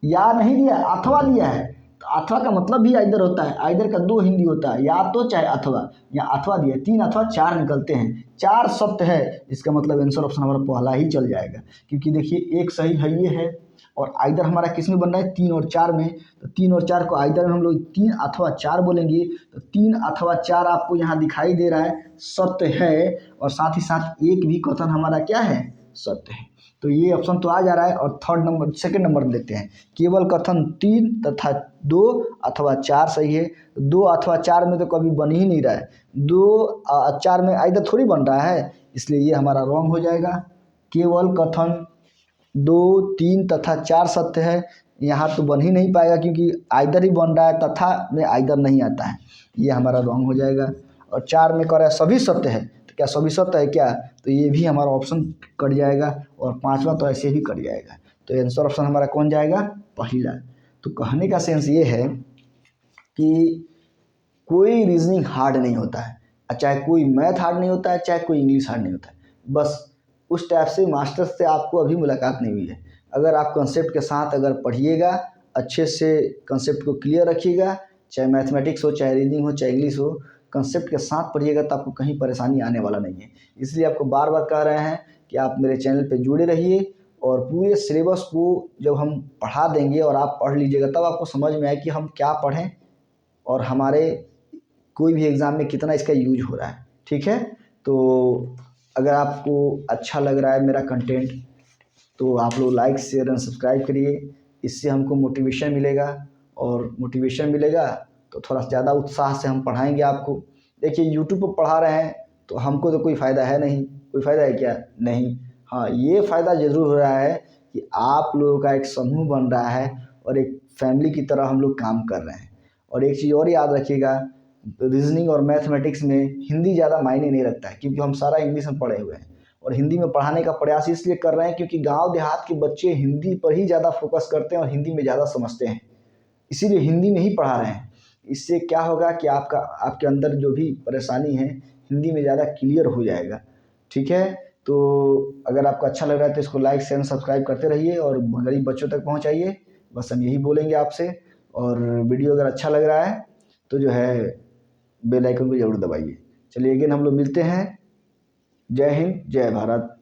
या नहीं दिया, अथवा दिया है। तो अथवा का मतलब भी आइदर होता है, आइदर का 2 हिंदी होता है, या तो चाहे अथवा, या अथवा दिया, 3 अथवा 4 निकलते हैं, 4 सत्य है। इसका मतलब आंसर ऑप्शन हमारा पहला ही चल जाएगा, क्योंकि देखिए एक सही है ये है, और आइदर हमारा किस में बन रहा है, 3 और 4 में। तो 3 और 4 को आइदर में हम लोग 3 अथवा 4 बोलेंगे। तो 3 अथवा 4 आपको यहाँ दिखाई दे रहा है सत्य है, और साथ ही साथ एक भी कथन हमारा क्या है, सत्य है। तो ये ऑप्शन तो आ जा रहा है। और सेकंड नंबर लेते हैं, केवल कथन 3 तथा 2 अथवा 4 सही है। 2 अथवा 4 में तो कभी बन ही नहीं रहा है, 2 4 में आइदर थोड़ी बन रहा है, इसलिए ये हमारा रॉन्ग हो जाएगा। केवल कथन 2, 3 तथा 4 सत्य है, यहाँ तो बन ही नहीं पाएगा, क्योंकि आइदर ही बन रहा है, तथा में आइदर नहीं आता है, ये हमारा रॉन्ग हो जाएगा। और 4 में कह रहा है सभी सत्य है, तो क्या सभी सत्य है क्या, तो ये भी हमारा ऑप्शन कट जाएगा, और 5वां तो ऐसे ही कट जाएगा। तो आंसर ऑप्शन हमारा कौन जाएगा, पहला। तो कहने का सेंस ये है कि कोई रीजनिंग हार्ड नहीं होता है, चाहे कोई मैथ हार्ड नहीं होता है, चाहे कोई इंग्लिश हार्ड नहीं होता है। बस उस टाइप से मास्टर्स से आपको अभी मुलाकात नहीं हुई है। अगर आप कंसेप्ट के साथ अगर पढ़िएगा, अच्छे से कंसेप्ट को क्लियर रखिएगा, चाहे मैथमेटिक्स हो, चाहे रीजनिंग हो, चाहे इंग्लिश हो, कंसेप्ट के साथ पढ़िएगा, तो आपको कहीं परेशानी आने वाला नहीं है। इसलिए आपको बार बार कह रहे हैं कि आप मेरे चैनल पे जुड़े रहिए, और पूरे सिलेबस को जब हम पढ़ा देंगे और आप पढ़ लीजिएगा, तब आपको समझ में आए कि हम क्या पढ़ें और हमारे कोई भी एग्ज़ाम में कितना इसका यूज हो रहा है। ठीक है, तो अगर आपको अच्छा लग रहा है मेरा कंटेंट, तो आप लोग लाइक शेयर एंड सब्सक्राइब करिए, इससे हमको मोटिवेशन मिलेगा, और मोटिवेशन मिलेगा तो थोड़ा ज़्यादा उत्साह से हम पढ़ाएंगे आपको। देखिए यूट्यूब पर पढ़ा रहे हैं तो हमको तो कोई फ़ायदा है नहीं, कोई फ़ायदा है क्या, नहीं। हाँ, ये फ़ायदा ज़रूर हो रहा है कि आप लोगों का एक समूह बन रहा है, और एक फैमिली की तरह हम लोग काम कर रहे हैं। और एक चीज़ और याद रखिएगा, रीजनिंग और मैथमेटिक्स में हिंदी ज़्यादा मायने नहीं रखता है, क्योंकि हम सारा इंग्लिश में पढ़े हुए हैं, और हिंदी में पढ़ाने का प्रयास इसलिए कर रहे हैं क्योंकि गांव देहात के बच्चे हिंदी पर ही ज़्यादा फोकस करते हैं और हिंदी में ज़्यादा समझते हैं, इसीलिए हिंदी में ही पढ़ा रहे हैं। इससे क्या होगा कि आपके अंदर जो भी परेशानी है, हिंदी में ज़्यादा क्लियर हो जाएगा। ठीक है, तो अगर आपको अच्छा लग रहा है तो इसको लाइक शेयर सब्सक्राइब करते रहिए, और गरीब बच्चों तक पहुँचाइए, बस हम यही बोलेंगे आपसे। और वीडियो अगर अच्छा लग रहा है तो जो है बेल आइकन को ज़रूर दबाइए। चलिए अगेन हम लोग मिलते हैं। जय हिंद, जय भारत।